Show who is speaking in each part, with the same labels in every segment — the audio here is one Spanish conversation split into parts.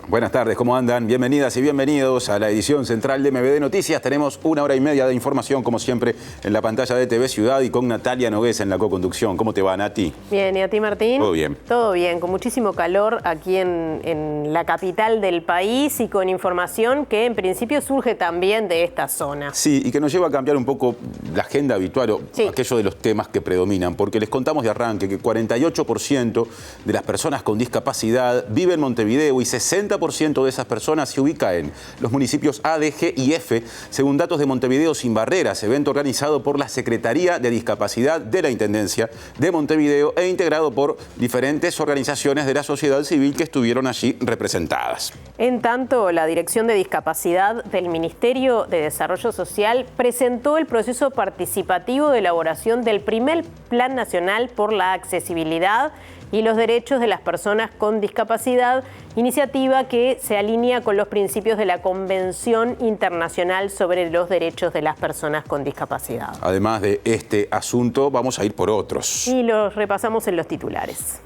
Speaker 1: Buenas tardes, ¿cómo andan? Bienvenidas y bienvenidos a la edición central de MBD Noticias. Tenemos 1 hora y media de información, como siempre, en la pantalla de TV Ciudad y con Natalia Nogués en la co-conducción. ¿Cómo te va, Nati?
Speaker 2: Bien, ¿y a ti, Martín?
Speaker 1: Todo bien.
Speaker 2: Todo bien, con muchísimo calor aquí en la capital del país y con información que en principio surge también de esta zona.
Speaker 1: Sí, y que nos lleva a cambiar un poco la agenda habitual o aquello de los temas que predominan, porque les contamos de arranque que 48% de las personas con discapacidad vive en Montevideo y 60% de esas personas se ubica en los municipios A, D, G y F, según datos de Montevideo Sin Barreras, evento organizado por la Secretaría de Discapacidad de la Intendencia de Montevideo e integrado por diferentes organizaciones de la sociedad civil que estuvieron allí representadas.
Speaker 2: En tanto, la Dirección de Discapacidad del Ministerio de Desarrollo Social presentó el proceso participativo de elaboración del primer Plan Nacional por la Accesibilidad y los Derechos de las Personas con Discapacidad, iniciativa que se alinea con los principios de la Convención Internacional sobre los Derechos de las Personas con Discapacidad.
Speaker 1: Además de este asunto, vamos a ir por otros.
Speaker 2: Y los repasamos en los titulares.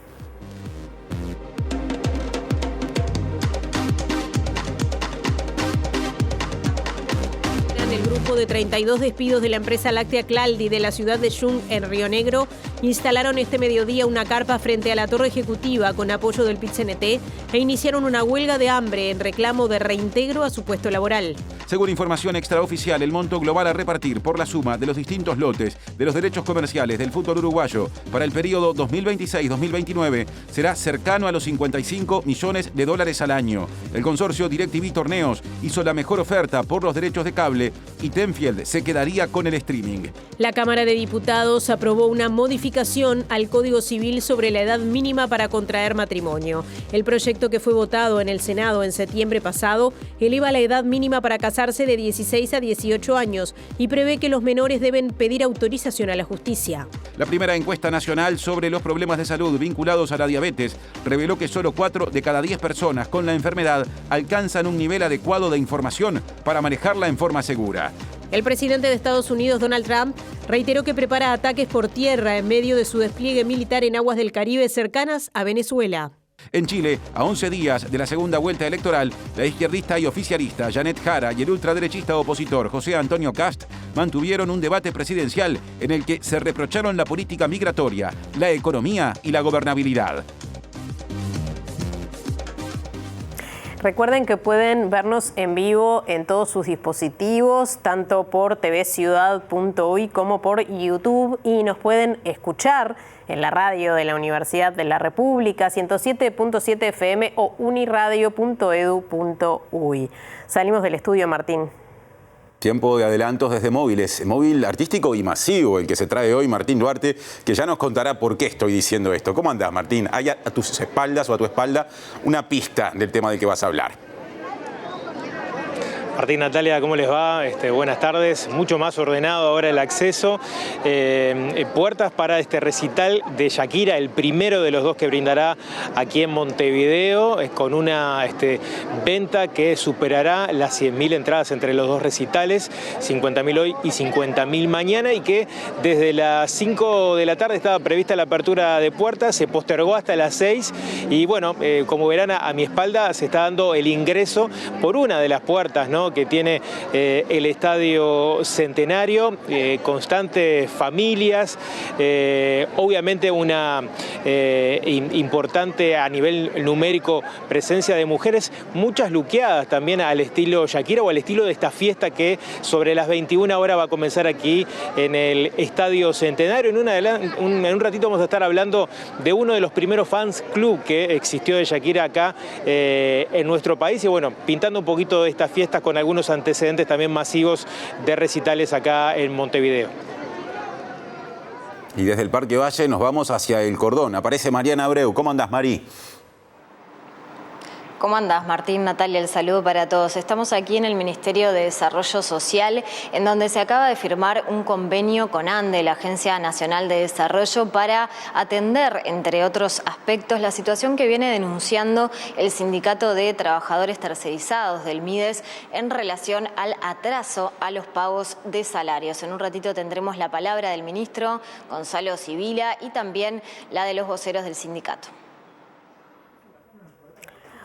Speaker 2: El grupo de 32 despidos de la empresa láctea Claldi de la ciudad de Yung, en Río Negro, instalaron este mediodía una carpa frente a la torre ejecutiva con apoyo del PIT-CNT e iniciaron una huelga de hambre en reclamo de reintegro a su puesto laboral.
Speaker 1: Según información extraoficial, el monto global a repartir por la suma de los distintos lotes de los derechos comerciales del fútbol uruguayo para el periodo 2026-2029 será cercano a los $55 millones al año. El consorcio DirecTV Torneos hizo la mejor oferta por los derechos de cable y Tenfield se quedaría con el streaming.
Speaker 2: La Cámara de Diputados aprobó una modificación al Código Civil sobre la edad mínima para contraer matrimonio. El proyecto, que fue votado en el Senado en septiembre pasado, eleva la edad mínima para casarse de 16 a 18 años y prevé que los menores deben pedir autorización a la justicia.
Speaker 1: La primera encuesta nacional sobre los problemas de salud vinculados a la diabetes reveló que solo 4 de cada 10 personas con la enfermedad alcanzan un nivel adecuado de información para manejarla en forma segura.
Speaker 2: El presidente de Estados Unidos, Donald Trump, reiteró que prepara ataques por tierra en medio de su despliegue militar en aguas del Caribe cercanas a Venezuela.
Speaker 1: En Chile, a 11 días de la segunda vuelta electoral, la izquierdista y oficialista Janet Jara y el ultraderechista opositor José Antonio Kast mantuvieron un debate presidencial en el que se reprocharon la política migratoria, la economía y la gobernabilidad.
Speaker 2: Recuerden que pueden vernos en vivo en todos sus dispositivos, tanto por tvciudad.uy como por YouTube, y nos pueden escuchar en la radio de la Universidad de la República, 107.7 FM o uniradio.edu.uy. Salimos del estudio, Martín.
Speaker 1: Tiempo de adelantos desde Móviles, móvil artístico y masivo, el que se trae hoy Martín Duarte, que ya nos contará por qué estoy diciendo esto. ¿Cómo andás, Martín? Hay a tus espaldas o a tu espalda una pista del tema del que vas a hablar.
Speaker 3: Martín, Natalia, ¿cómo les va? Buenas tardes. Mucho más ordenado ahora el acceso. Puertas para este recital de Shakira, el primero de los dos que brindará aquí en Montevideo, con una venta que superará las 100.000 entradas entre los dos recitales, 50.000 hoy y 50.000 mañana, y que desde las 5 de la tarde estaba prevista la apertura de puertas, se postergó hasta las 6 y bueno, como verán a mi espalda se está dando el ingreso por una de las puertas, ¿no?, que tiene el Estadio Centenario, constantes familias, obviamente una importante a nivel numérico presencia de mujeres, muchas luqueadas también al estilo Shakira o al estilo de esta fiesta que sobre las 21 horas va a comenzar aquí en el Estadio Centenario. En un ratito vamos a estar hablando de uno de los primeros fans club que existió de Shakira acá en nuestro país y bueno, pintando un poquito de estas fiestas con algunos antecedentes también masivos de recitales acá en Montevideo.
Speaker 1: Y desde el Parque Valle nos vamos hacia el Cordón. Aparece Mariana Abreu. ¿Cómo andás, Mari?
Speaker 4: ¿Cómo andás, Martín? Natalia, el saludo para todos. Estamos aquí en el Ministerio de Desarrollo Social, en donde se acaba de firmar un convenio con ANDE, la Agencia Nacional de Desarrollo, para atender, entre otros aspectos, la situación que viene denunciando el Sindicato de Trabajadores Tercerizados del MIDES en relación al atraso a los pagos de salarios. En un ratito tendremos la palabra del ministro Gonzalo Sibila y también la de los voceros del sindicato.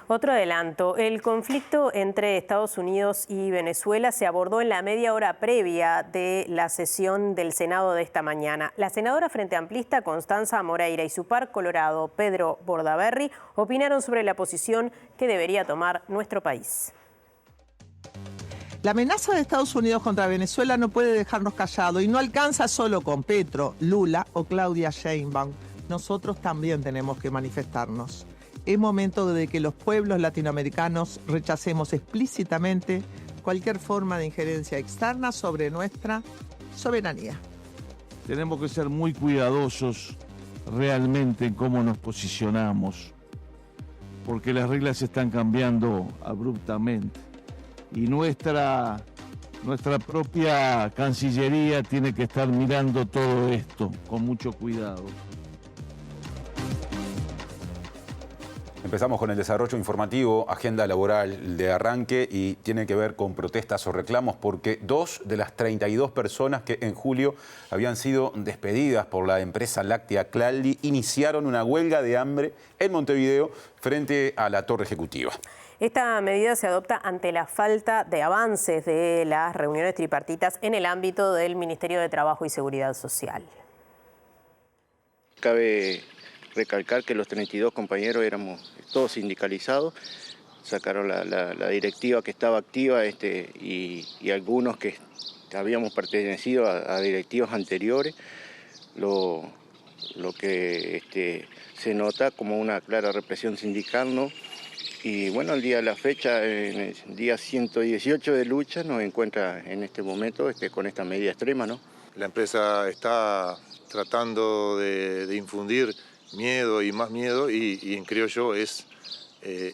Speaker 2: Otro adelanto, el conflicto entre Estados Unidos y Venezuela se abordó en la media hora previa de la sesión del Senado de esta mañana. La senadora Frente Amplista Constanza Moreira y su par colorado Pedro Bordaberry opinaron sobre la posición que debería tomar nuestro país.
Speaker 5: La amenaza de Estados Unidos contra Venezuela no puede dejarnos callados y no alcanza solo con Petro, Lula o Claudia Sheinbaum. Nosotros también tenemos que manifestarnos. Es momento de que los pueblos latinoamericanos rechacemos explícitamente cualquier forma de injerencia externa sobre nuestra soberanía.
Speaker 6: Tenemos que ser muy cuidadosos realmente en cómo nos posicionamos, porque las reglas están cambiando abruptamente y nuestra propia Cancillería tiene que estar mirando todo esto con mucho cuidado.
Speaker 1: Empezamos con el desarrollo informativo, agenda laboral de arranque y tiene que ver con protestas o reclamos porque 2 de las 32 personas que en julio habían sido despedidas por la empresa láctea Claldii iniciaron una huelga de hambre en Montevideo frente a la Torre Ejecutiva.
Speaker 2: Esta medida se adopta ante la falta de avances de las reuniones tripartitas en el ámbito del Ministerio de Trabajo y Seguridad Social.
Speaker 7: Cabe recalcar que los 32 compañeros éramos todos sindicalizados, sacaron la directiva que estaba activa y algunos que habíamos pertenecido a directivas anteriores, lo que se nota como una clara represión sindical, ¿no? Y bueno, el día de la fecha, en el día 118 de lucha, nos encuentra en este momento con esta medida extrema, ¿no?
Speaker 8: La empresa está tratando de infundir miedo y más miedo y en criollo es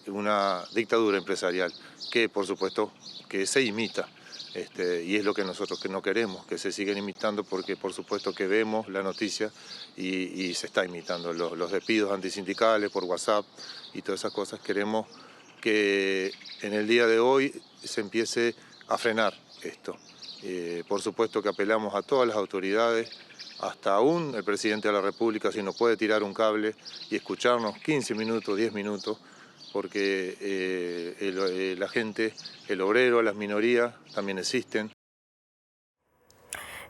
Speaker 8: una dictadura empresarial que por supuesto que se imita y es lo que nosotros que no queremos, que se sigan imitando porque por supuesto que vemos la noticia y se está imitando los despidos antisindicales por WhatsApp y todas esas cosas. Queremos que en el día de hoy se empiece a frenar esto. Por supuesto que apelamos a todas las autoridades, hasta aún el presidente de la República, si nos puede tirar un cable y escucharnos 15 minutos, 10 minutos, porque la gente, el obrero, las minorías también existen.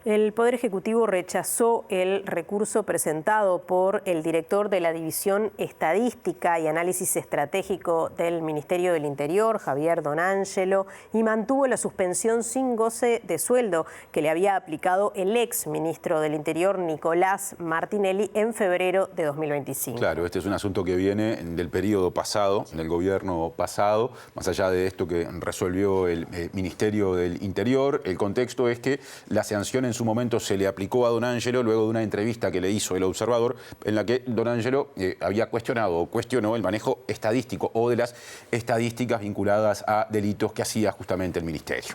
Speaker 2: El Poder Ejecutivo rechazó el recurso presentado por el director de la División Estadística y Análisis Estratégico del Ministerio del Interior, Javier Donangelo, y mantuvo la suspensión sin goce de sueldo que le había aplicado el ex ministro del Interior, Nicolás Martinelli, en febrero de 2025.
Speaker 1: Claro, este es un asunto que viene del periodo pasado, del gobierno pasado, más allá de esto que resolvió el Ministerio del Interior. El contexto es que la sanción en su momento se le aplicó a Donangelo luego de una entrevista que le hizo El Observador en la que Donangelo cuestionó el manejo estadístico o de las estadísticas vinculadas a delitos que hacía justamente el ministerio.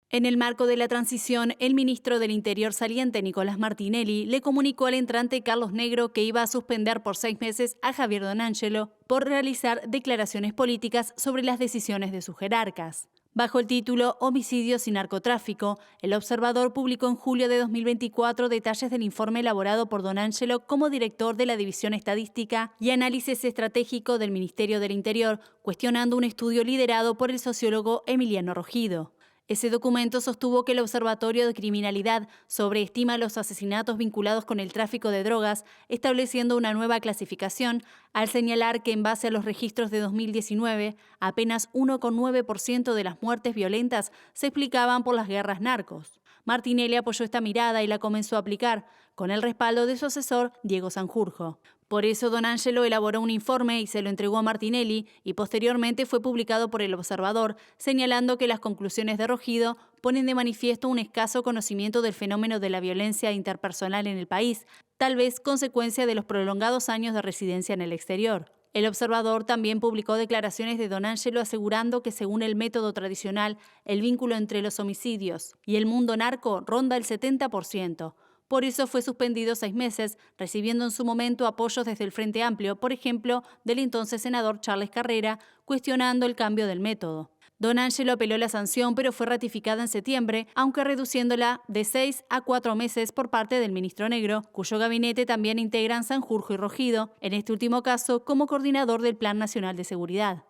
Speaker 9: En el marco de la transición, el ministro del Interior saliente, Nicolás Martinelli, le comunicó al entrante Carlos Negro que iba a suspender por 6 meses a Javier Donangelo por realizar declaraciones políticas sobre las decisiones de sus jerarcas. Bajo el título Homicidios y narcotráfico, El Observador publicó en julio de 2024 detalles del informe elaborado por Donangelo como director de la División Estadística y Análisis Estratégico del Ministerio del Interior, cuestionando un estudio liderado por el sociólogo Emiliano Rogido. Ese documento sostuvo que el Observatorio de Criminalidad sobreestima los asesinatos vinculados con el tráfico de drogas, estableciendo una nueva clasificación, al señalar que en base a los registros de 2019, apenas 1,9% de las muertes violentas se explicaban por las guerras narcos. Martinelli apoyó esta mirada y la comenzó a aplicar, con el respaldo de su asesor, Diego Sanjurjo. Por eso Donangelo elaboró un informe y se lo entregó a Martinelli y posteriormente fue publicado por El Observador, señalando que las conclusiones de Rogido ponen de manifiesto un escaso conocimiento del fenómeno de la violencia interpersonal en el país, tal vez consecuencia de los prolongados años de residencia en el exterior. El Observador también publicó declaraciones de Donangelo asegurando que según el método tradicional, el vínculo entre los homicidios y el mundo narco ronda el 70%. Por eso fue suspendido 6 meses, recibiendo en su momento apoyos desde el Frente Amplio, por ejemplo, del entonces senador Charles Carrera, cuestionando el cambio del método. Don Ángelo apeló la sanción, pero fue ratificada en septiembre, aunque reduciéndola de 6 a 4 meses por parte del ministro Negro, cuyo gabinete también integran Sanjurjo y Rogido, en este último caso como coordinador del Plan Nacional de Seguridad.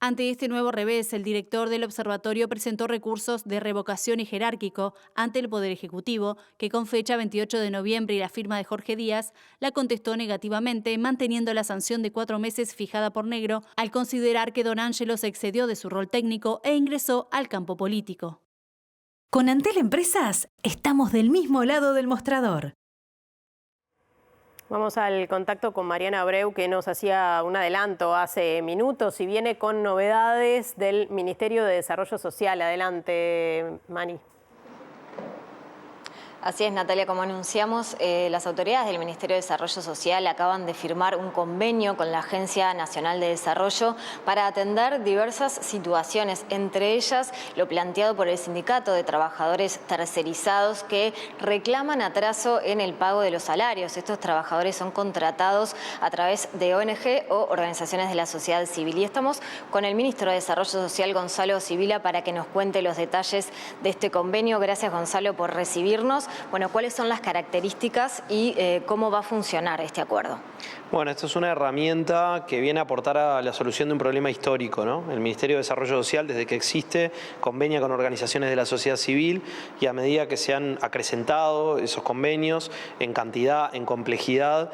Speaker 9: Ante este nuevo revés, el director del observatorio presentó recursos de revocación y jerárquico ante el Poder Ejecutivo, que con fecha 28 de noviembre y la firma de Jorge Díaz, la contestó negativamente, manteniendo la sanción de 4 meses fijada por Negro, al considerar que don Ángelo se excedió de su rol técnico e ingresó al campo político.
Speaker 10: Con Antel Empresas, estamos del mismo lado del mostrador.
Speaker 2: Vamos al contacto con Mariana Abreu, que nos hacía un adelanto hace minutos y viene con novedades del Ministerio de Desarrollo Social. Adelante, Mani.
Speaker 4: Así es, Natalia, como anunciamos, las autoridades del Ministerio de Desarrollo Social acaban de firmar un convenio con la Agencia Nacional de Desarrollo para atender diversas situaciones, entre ellas lo planteado por el Sindicato de Trabajadores Tercerizados, que reclaman atraso en el pago de los salarios. Estos trabajadores son contratados a través de ONG o organizaciones de la sociedad civil. Y estamos con el Ministro de Desarrollo Social, Gonzalo Sibila, para que nos cuente los detalles de este convenio. Gracias, Gonzalo, por recibirnos. Bueno, ¿cuáles son las características y cómo va a funcionar este acuerdo?
Speaker 11: Bueno, esto es una herramienta que viene a aportar a la solución de un problema histórico, ¿no? El Ministerio de Desarrollo Social, desde que existe, convenia con organizaciones de la sociedad civil y a medida que se han acrecentado esos convenios en cantidad, en complejidad,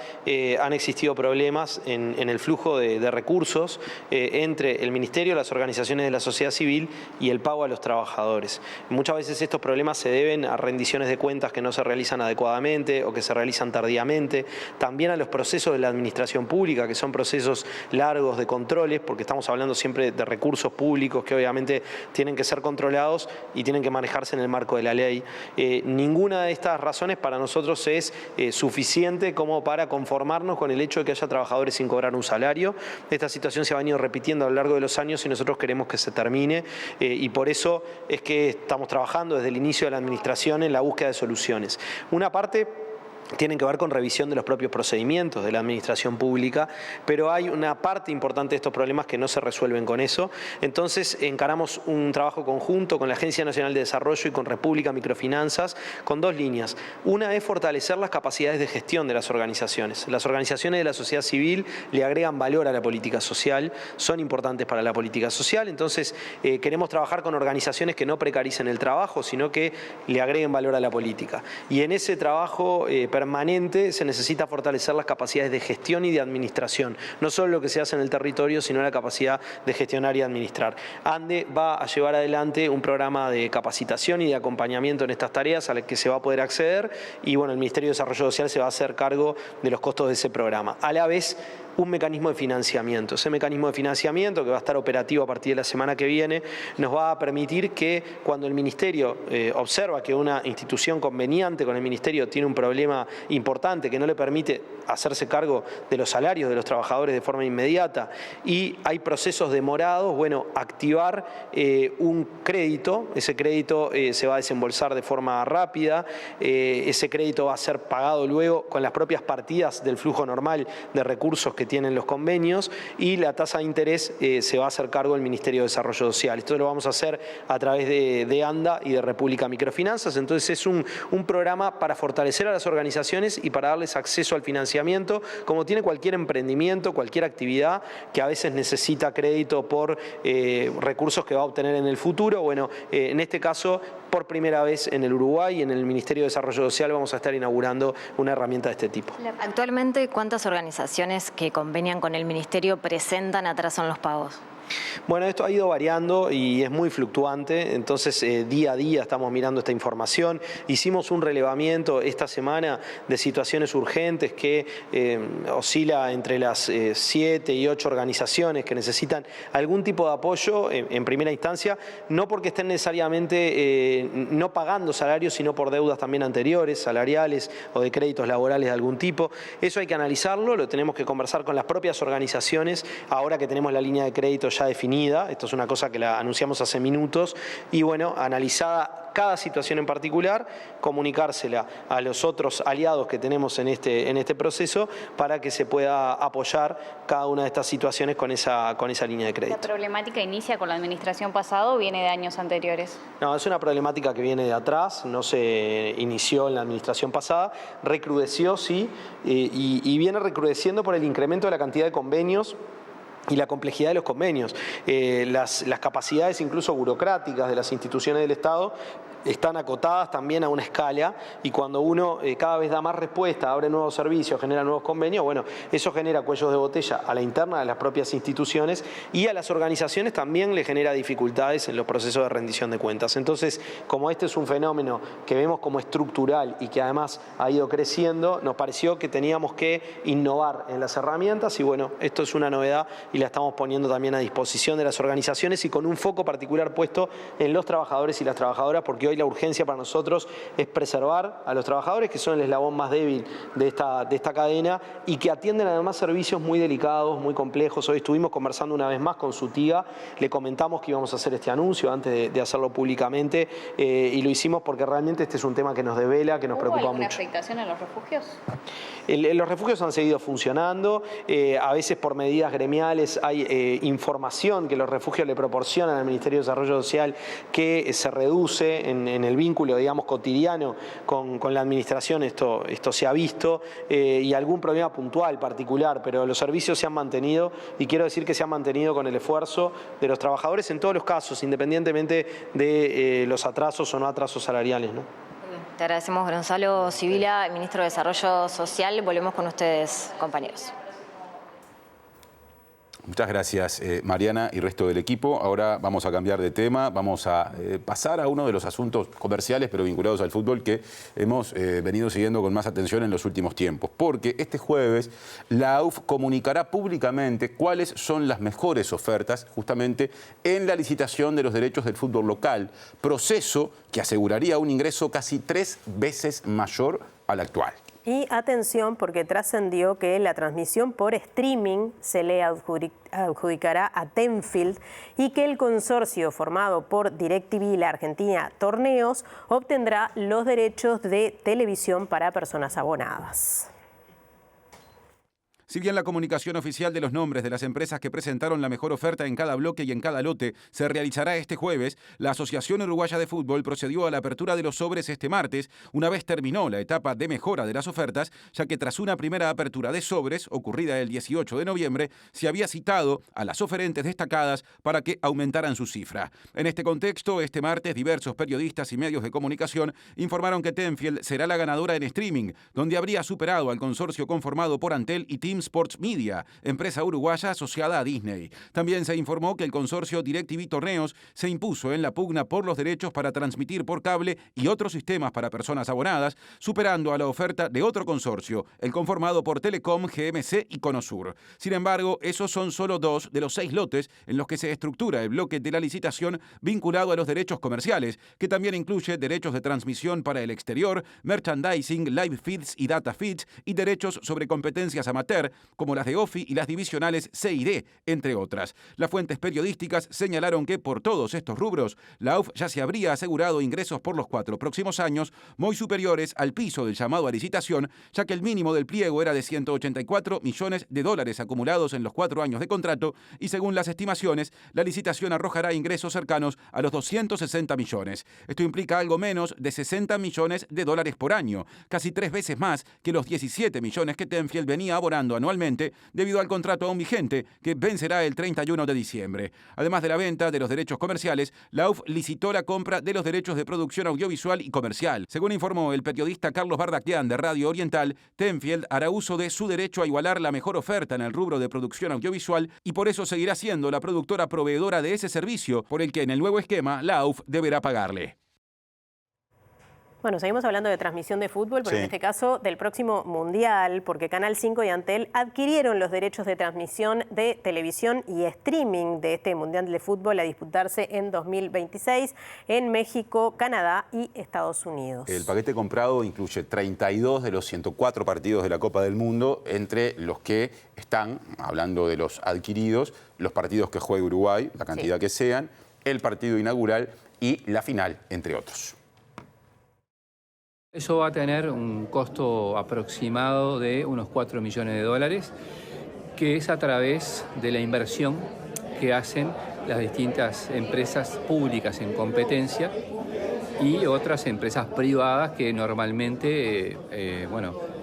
Speaker 11: han existido problemas en el flujo de recursos entre el Ministerio, las organizaciones de la sociedad civil y el pago a los trabajadores. Muchas veces estos problemas se deben a rendiciones de cuentas que no se realizan adecuadamente o que se realizan tardíamente, también a los procesos de la administración pública, que son procesos largos de controles, porque estamos hablando siempre de recursos públicos que obviamente tienen que ser controlados y tienen que manejarse en el marco de la ley. Ninguna de estas razones para nosotros es suficiente como para conformarnos con el hecho de que haya trabajadores sin cobrar un salario. Esta situación se ha venido repitiendo a lo largo de los años y nosotros queremos que se termine y por eso es que estamos trabajando desde el inicio de la administración en la búsqueda de soluciones. Una parte tienen que ver con revisión de los propios procedimientos de la administración pública, pero hay una parte importante de estos problemas que no se resuelven con eso. Entonces encaramos un trabajo conjunto con la Agencia Nacional de Desarrollo y con República Microfinanzas con dos líneas. Una es fortalecer las capacidades de gestión de las organizaciones. Las organizaciones de la sociedad civil le agregan valor a la política social, son importantes para la política social, entonces queremos trabajar con organizaciones que no precaricen el trabajo, sino que le agreguen valor a la política. Y en ese trabajo permanente se necesita fortalecer las capacidades de gestión y de administración, no solo lo que se hace en el territorio, sino la capacidad de gestionar y administrar. ANDE va a llevar adelante un programa de capacitación y de acompañamiento en estas tareas al que se va a poder acceder y bueno, el Ministerio de Desarrollo Social se va a hacer cargo de los costos de ese programa. A la vez, un mecanismo de financiamiento. Ese mecanismo de financiamiento, que va a estar operativo a partir de la semana que viene, nos va a permitir que cuando el Ministerio observa que una institución conveniente con el Ministerio tiene un problema importante que no le permite hacerse cargo de los salarios de los trabajadores de forma inmediata y hay procesos demorados, bueno, activar un crédito. Ese crédito se va a desembolsar de forma rápida, ese crédito va a ser pagado luego con las propias partidas del flujo normal de recursos que tienen los convenios y la tasa de interés se va a hacer cargo del Ministerio de Desarrollo Social. Esto lo vamos a hacer a través de ANDA y de República Microfinanzas. Entonces es un programa para fortalecer a las organizaciones y para darles acceso al financiamiento, como tiene cualquier emprendimiento, cualquier actividad que a veces necesita crédito por recursos que va a obtener en el futuro. Bueno, en este caso, por primera vez en el Uruguay, en el Ministerio de Desarrollo Social, vamos a estar inaugurando una herramienta de este tipo.
Speaker 4: Actualmente, ¿cuántas organizaciones que convenian con el Ministerio presentan atraso en los pagos?
Speaker 11: Bueno, esto ha ido variando y es muy fluctuante, entonces día a día estamos mirando esta información. Hicimos un relevamiento esta semana de situaciones urgentes que oscila entre las 7 y 8 organizaciones que necesitan algún tipo de apoyo en primera instancia, no porque estén necesariamente no pagando salarios, sino por deudas también anteriores, salariales o de créditos laborales de algún tipo. Eso hay que analizarlo, lo tenemos que conversar con las propias organizaciones, ahora que tenemos la línea de crédito ya definida. Esto es una cosa que la anunciamos hace minutos y bueno, analizada cada situación en particular, comunicársela a los otros aliados que tenemos en este proceso para que se pueda apoyar cada una de estas situaciones con esa línea de crédito.
Speaker 12: ¿La problemática inicia con la administración pasada o viene de años anteriores?
Speaker 11: No, es una problemática que viene de atrás, no se inició en la administración pasada, recrudeció, sí, y viene recrudeciendo por el incremento de la cantidad de convenios y la complejidad de los convenios. Las capacidades incluso burocráticas de las instituciones del Estado están acotadas también a una escala, y cuando uno cada vez da más respuesta, abre nuevos servicios, genera nuevos convenios, bueno, eso genera cuellos de botella a la interna de las propias instituciones, y a las organizaciones también le genera dificultades en los procesos de rendición de cuentas. Entonces, como este es un fenómeno que vemos como estructural y que además ha ido creciendo, nos pareció que teníamos que innovar en las herramientas, y bueno, esto es una novedad y la estamos poniendo también a disposición de las organizaciones, y con un foco particular puesto en los trabajadores y las trabajadoras, porque hoy la urgencia para nosotros es preservar a los trabajadores, que son el eslabón más débil de esta cadena, y que atienden además servicios muy delicados, muy complejos. Hoy estuvimos conversando una vez más con su tía, le comentamos que íbamos a hacer este anuncio antes de hacerlo públicamente, y lo hicimos porque realmente este es un tema que nos devela, que nos preocupa mucho.
Speaker 12: ¿Hubo alguna afectación en los refugios?
Speaker 11: Los refugios han seguido funcionando, a veces por medidas gremiales hay información que los refugios le proporcionan al Ministerio de Desarrollo Social que se reduce en el vínculo, digamos, cotidiano con la administración. Esto se ha visto, y algún problema puntual, particular, pero los servicios se han mantenido, y quiero decir que se han mantenido con el esfuerzo de los trabajadores en todos los casos, independientemente de los atrasos o no atrasos salariales, ¿no?
Speaker 4: Te agradecemos, Gonzalo Sibila, ministro de Desarrollo Social. Volvemos con ustedes, compañeros.
Speaker 1: Muchas gracias, Mariana y resto del equipo. Ahora vamos a cambiar de tema, vamos a pasar a uno de los asuntos comerciales, pero vinculados al fútbol, que hemos venido siguiendo con más atención en los últimos tiempos. Porque este jueves la AUF comunicará públicamente cuáles son las mejores ofertas justamente en la licitación de los derechos del fútbol local, proceso que aseguraría un ingreso casi 3 veces mayor al actual.
Speaker 2: Y atención, porque trascendió que la transmisión por streaming se le adjudicará a Tenfield, y que el consorcio formado por DirecTV y la Argentina Torneos obtendrá los derechos de televisión para personas abonadas.
Speaker 1: Si bien la comunicación oficial de los nombres de las empresas que presentaron la mejor oferta en cada bloque y en cada lote se realizará este jueves, la Asociación Uruguaya de Fútbol procedió a la apertura de los sobres este martes, una vez terminó la etapa de mejora de las ofertas, ya que tras una primera apertura de sobres, ocurrida el 18 de noviembre, se había citado a las oferentes destacadas para que aumentaran su cifra. En este contexto, este martes, diversos periodistas y medios de comunicación informaron que Tenfield será la ganadora en streaming, donde habría superado al consorcio conformado por Antel y Team Sports Media, empresa uruguaya asociada a Disney. También se informó que el consorcio DirecTV Torneos se impuso en la pugna por los derechos para transmitir por cable y otros sistemas para personas abonadas, superando a la oferta de otro consorcio, el conformado por Telecom, GMC y Conosur. Sin embargo, esos son solo 2 de los 6 lotes en los que se estructura el bloque de la licitación vinculado a los derechos comerciales, que también incluye derechos de transmisión para el exterior, merchandising, live feeds y data feeds, y derechos sobre competencias amateur, como las de OFI y las divisionales C y D, entre otras. Las fuentes periodísticas señalaron que por todos estos rubros, la AUF ya se habría asegurado ingresos por los 4 próximos años muy superiores al piso del llamado a licitación, ya que el mínimo del pliego era de $184 millones acumulados en los 4 años de contrato, y según las estimaciones, la licitación arrojará ingresos cercanos a los 260 millones. Esto implica algo menos de $60 millones por año, casi 3 veces más que los 17 millones que Tenfield venía abonando anualmente debido al contrato aún vigente que vencerá el 31 de diciembre. Además de la venta de los derechos comerciales, la AUF licitó la compra de los derechos de producción audiovisual y comercial. Según informó el periodista Carlos Bardaquian de Radio Oriental, Tenfield hará uso de su derecho a igualar la mejor oferta en el rubro de producción audiovisual, y por eso seguirá siendo la productora proveedora de ese servicio, por el que en el nuevo esquema la AUF deberá pagarle.
Speaker 2: Bueno, seguimos hablando de transmisión de fútbol, pero
Speaker 1: sí,
Speaker 2: en este caso del próximo Mundial, porque Canal 5 y Antel adquirieron los derechos de transmisión de televisión y streaming de este Mundial de Fútbol a disputarse en 2026 en México, Canadá y Estados Unidos.
Speaker 1: El paquete comprado incluye 32 de los 104 partidos de la Copa del Mundo, entre los que están, hablando de los adquiridos, los partidos que juegue Uruguay, la cantidad que sean, el partido inaugural y la final, entre otros.
Speaker 13: Eso va a tener un costo aproximado de unos 4 millones de dólares, que es a través de la inversión que hacen las distintas empresas públicas en competencia y otras empresas privadas que normalmente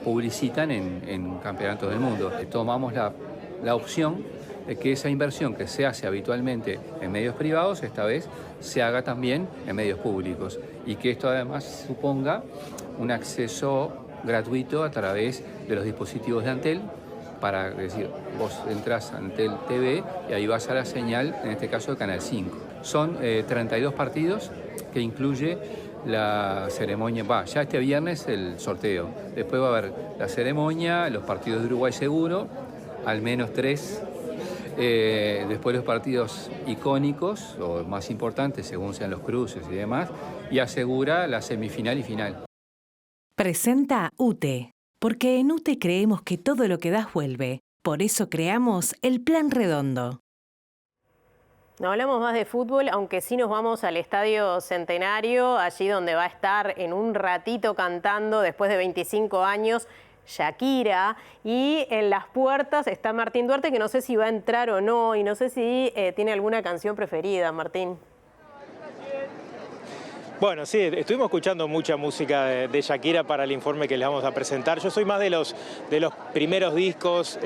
Speaker 13: publicitan en campeonatos del mundo. Tomamos la opción de que esa inversión que se hace habitualmente en medios privados, esta vez se haga también en medios públicos y que esto además suponga un acceso gratuito a través de los dispositivos de Antel. Para decir, vos entras a Antel TV y ahí vas a la señal, en este caso de Canal 5. Son 32 partidos que incluye la ceremonia, ya este viernes el sorteo. Después va a haber la ceremonia, los partidos de Uruguay seguro, al menos 3. Después los partidos icónicos o más importantes según sean los cruces y demás, y asegura la semifinal y final.
Speaker 10: Presenta UTE. Porque en UTE creemos que todo lo que das vuelve. Por eso creamos el Plan Redondo.
Speaker 2: No hablamos más de fútbol, aunque sí nos vamos al Estadio Centenario, allí donde va a estar en un ratito cantando, después de 25 años, Shakira. Y en las puertas está Martín Duarte, que no sé si va a entrar o no, y no sé si tiene alguna canción preferida, Martín.
Speaker 3: Bueno, sí, estuvimos escuchando mucha música de Shakira para el informe que les vamos a presentar. Yo soy más de los primeros discos,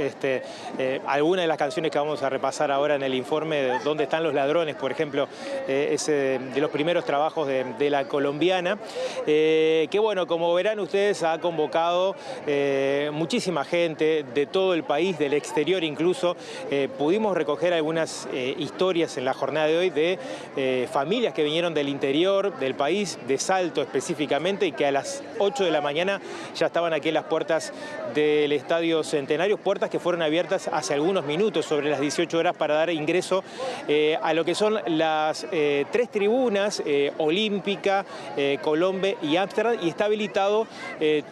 Speaker 3: algunas de las canciones que vamos a repasar ahora en el informe, Dónde están los ladrones, por ejemplo, ese de los primeros trabajos de la colombiana, que bueno, como verán ustedes, ha convocado muchísima gente de todo el país, del exterior incluso. Pudimos recoger algunas historias en la jornada de hoy de familias que vinieron del interior del país, de Salto específicamente, y que a las 8 de la mañana ya estaban aquí en las puertas del Estadio Centenario, puertas que fueron abiertas hace algunos minutos, sobre las 18 horas, para dar ingreso a lo que son las 3 tribunas, Olímpica, Colombe y Ámsterdam, y está habilitado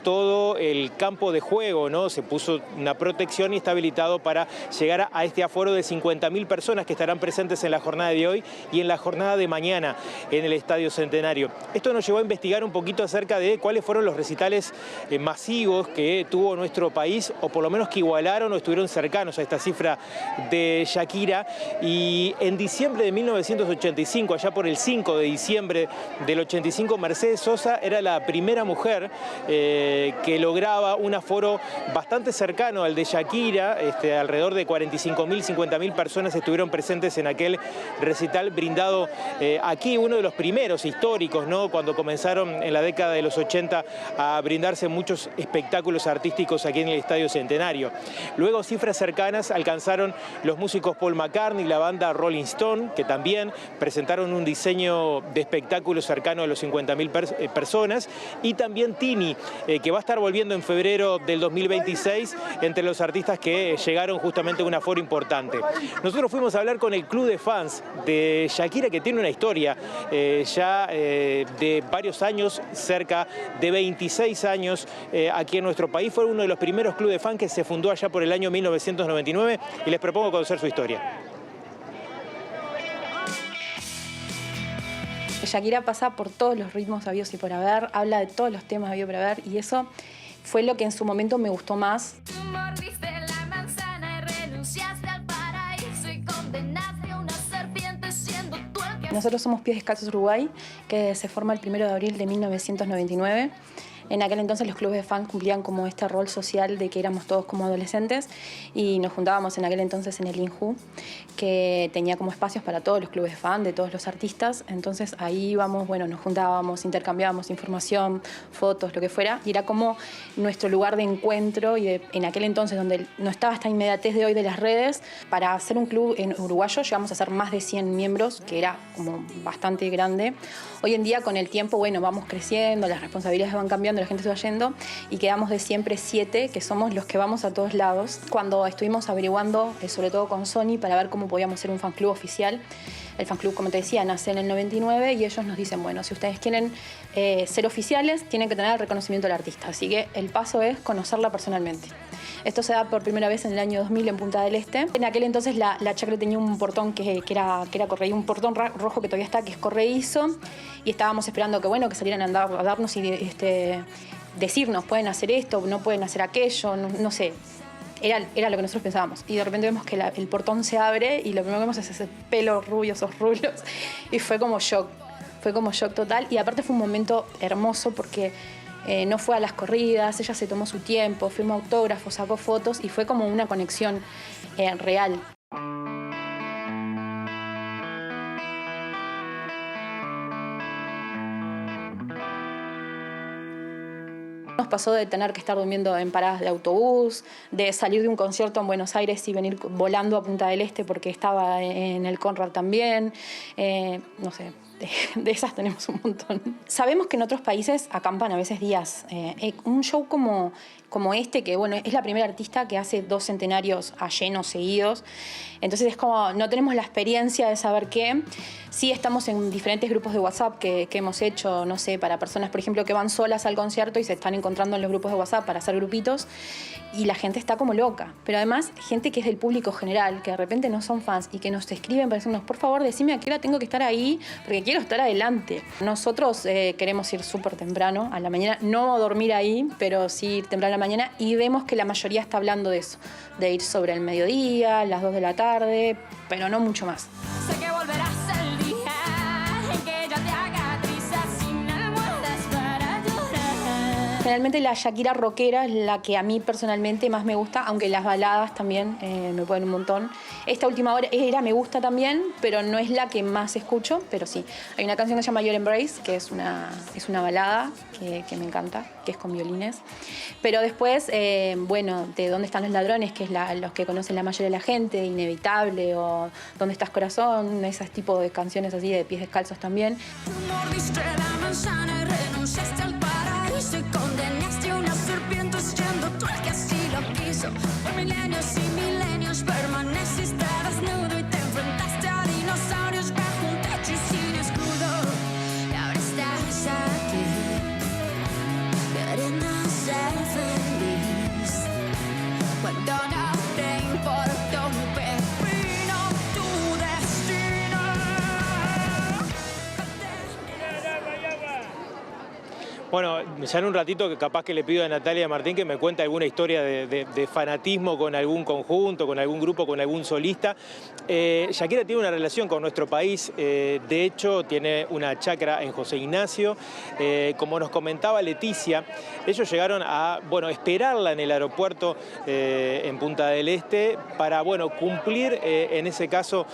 Speaker 3: todo el campo de juego, ¿no? Se puso una protección y está habilitado para llegar a este aforo de 50.000 personas que estarán presentes en la jornada de hoy y en la jornada de mañana en el Estadio Centenario. Esto nos llevó a investigar un poquito acerca de cuáles fueron los recitales masivos que tuvo nuestro país, o por lo menos que igualaron o estuvieron cercanos a esta cifra de Shakira. Y en diciembre de 1985, allá por el 5 de diciembre del 85, Mercedes Sosa era la primera mujer que lograba un aforo bastante cercano al de Shakira. Alrededor de 45.000, 50.000 personas estuvieron presentes en aquel recital brindado aquí, uno de los primeros históricos, ¿no? Cuando comenzaron en la década de los 80 a brindarse muchos espectáculos artísticos aquí en el Estadio Centenario. Luego cifras cercanas alcanzaron los músicos Paul McCartney y la banda Rolling Stone, que también presentaron un diseño de espectáculo cercano a los 50.000 personas, y también Tini, que va a estar volviendo en febrero del 2026, entre los artistas que llegaron justamente a un aforo importante. Nosotros fuimos a hablar con el club de fans de Shakira, que tiene una historia ya de varios años, cerca de 26 años aquí en nuestro país. Fue uno de los primeros clubes de fans que se fundó allá por el año 1999, y les propongo conocer su historia.
Speaker 14: Shakira pasa por todos los ritmos habidos y por haber, habla de todos los temas habidos y por haber, y eso fue lo que en su momento me gustó más. Nosotros somos Pies Descalzos Uruguay, que se forma el 1 de abril de 1999. En aquel entonces los clubes de fans cumplían como este rol social de que éramos todos como adolescentes, y nos juntábamos en aquel entonces en el INJU, que tenía como espacios para todos los clubes de fans, de todos los artistas. Entonces ahí íbamos, bueno, nos juntábamos, intercambiábamos información, fotos, lo que fuera, y era como nuestro lugar de encuentro. Y en aquel entonces, donde no estaba esta inmediatez de hoy de las redes, para hacer un club en uruguayo llegamos a ser más de 100 miembros, que era como bastante grande. Hoy en día, con el tiempo, bueno, vamos creciendo, las responsabilidades van cambiando, la gente se va yendo, y quedamos de siempre 7, que somos los que vamos a todos lados. Cuando estuvimos averiguando, sobre todo con Sony, para ver cómo podíamos ser un fan club oficial, el fan club, como te decía, nace en el 99, y ellos nos dicen, bueno, si ustedes quieren ser oficiales, tienen que tener el reconocimiento del artista. Así que el paso es conocerla personalmente. Esto se da por primera vez en el año 2000 en Punta del Este. En aquel entonces la chacra tenía un portón que era corredizo, un portón rojo que todavía está, que es corredizo, y estábamos esperando que salieran a darnos y decirnos, pueden hacer esto, no pueden hacer aquello, no sé. Era lo que nosotros pensábamos. Y de repente vemos que el portón se abre y lo primero que vemos es ese pelo rubio, esos rulos. Y fue como shock. Fue como shock total. Y aparte fue un momento hermoso porque no fue a las corridas, ella se tomó su tiempo, firmó autógrafos, sacó fotos y fue como una conexión real. Nos pasó de tener que estar durmiendo en paradas de autobús, de salir de un concierto en Buenos Aires y venir volando a Punta del Este porque estaba en el Conrad también, no sé. De esas tenemos un montón. Sabemos que en otros países acampan a veces días. Un show como este, que es la primera artista que hace 2 centenarios a llenos seguidos. Entonces es como, no tenemos la experiencia de saber qué. Sí estamos en diferentes grupos de WhatsApp que hemos hecho, no sé, para personas, por ejemplo, que van solas al concierto y se están encontrando en los grupos de WhatsApp para hacer grupitos. Y la gente está como loca. Pero además, gente que es del público general, que de repente no son fans y que nos escriben para decirnos, por favor, decime a qué hora tengo que estar ahí, porque quiero estar adelante. Nosotros queremos ir súper temprano a la mañana, no dormir ahí, pero sí ir temprano a la mañana, y vemos que la mayoría está hablando de eso, de ir sobre el mediodía, las 2 de la tarde, pero no mucho más.
Speaker 15: Sé que volverás el día en que yo te haga trizas sin almohadas para llorar.
Speaker 14: Generalmente la Shakira rockera es la que a mí personalmente más me gusta, aunque las baladas también me pueden un montón. Esta última era me gusta también, pero no es la que más escucho, pero sí. Hay una canción que se llama Your Embrace, que es una balada que me encanta, que es con violines. Pero después, ¿de dónde están los ladrones? Que es los que conocen la mayoría de la gente, Inevitable, o ¿Dónde estás corazón? Esos tipos de canciones así de Pies Descalzos también.
Speaker 15: Mordiste la manzana y renunciaste al paraíso y condenaste a una serpiente siendo tú el que así lo quiso. Por milenios y milenios permaneciste desnudo y te enfrentaste a dinosaurios bajo un techo y sin escudo. Y ahora estás aquí, queriendo ser feliz, cuando no te importa un pepino tu destino.
Speaker 3: Bueno, ya en un ratito que capaz que le pido a Natalia Martín que me cuente alguna historia de fanatismo con algún conjunto, con algún grupo, con algún solista. Shakira tiene una relación con nuestro país, de hecho tiene una chacra en José Ignacio. Como nos comentaba Leticia, ellos llegaron a esperarla en el aeropuerto en Punta del Este para cumplir en ese caso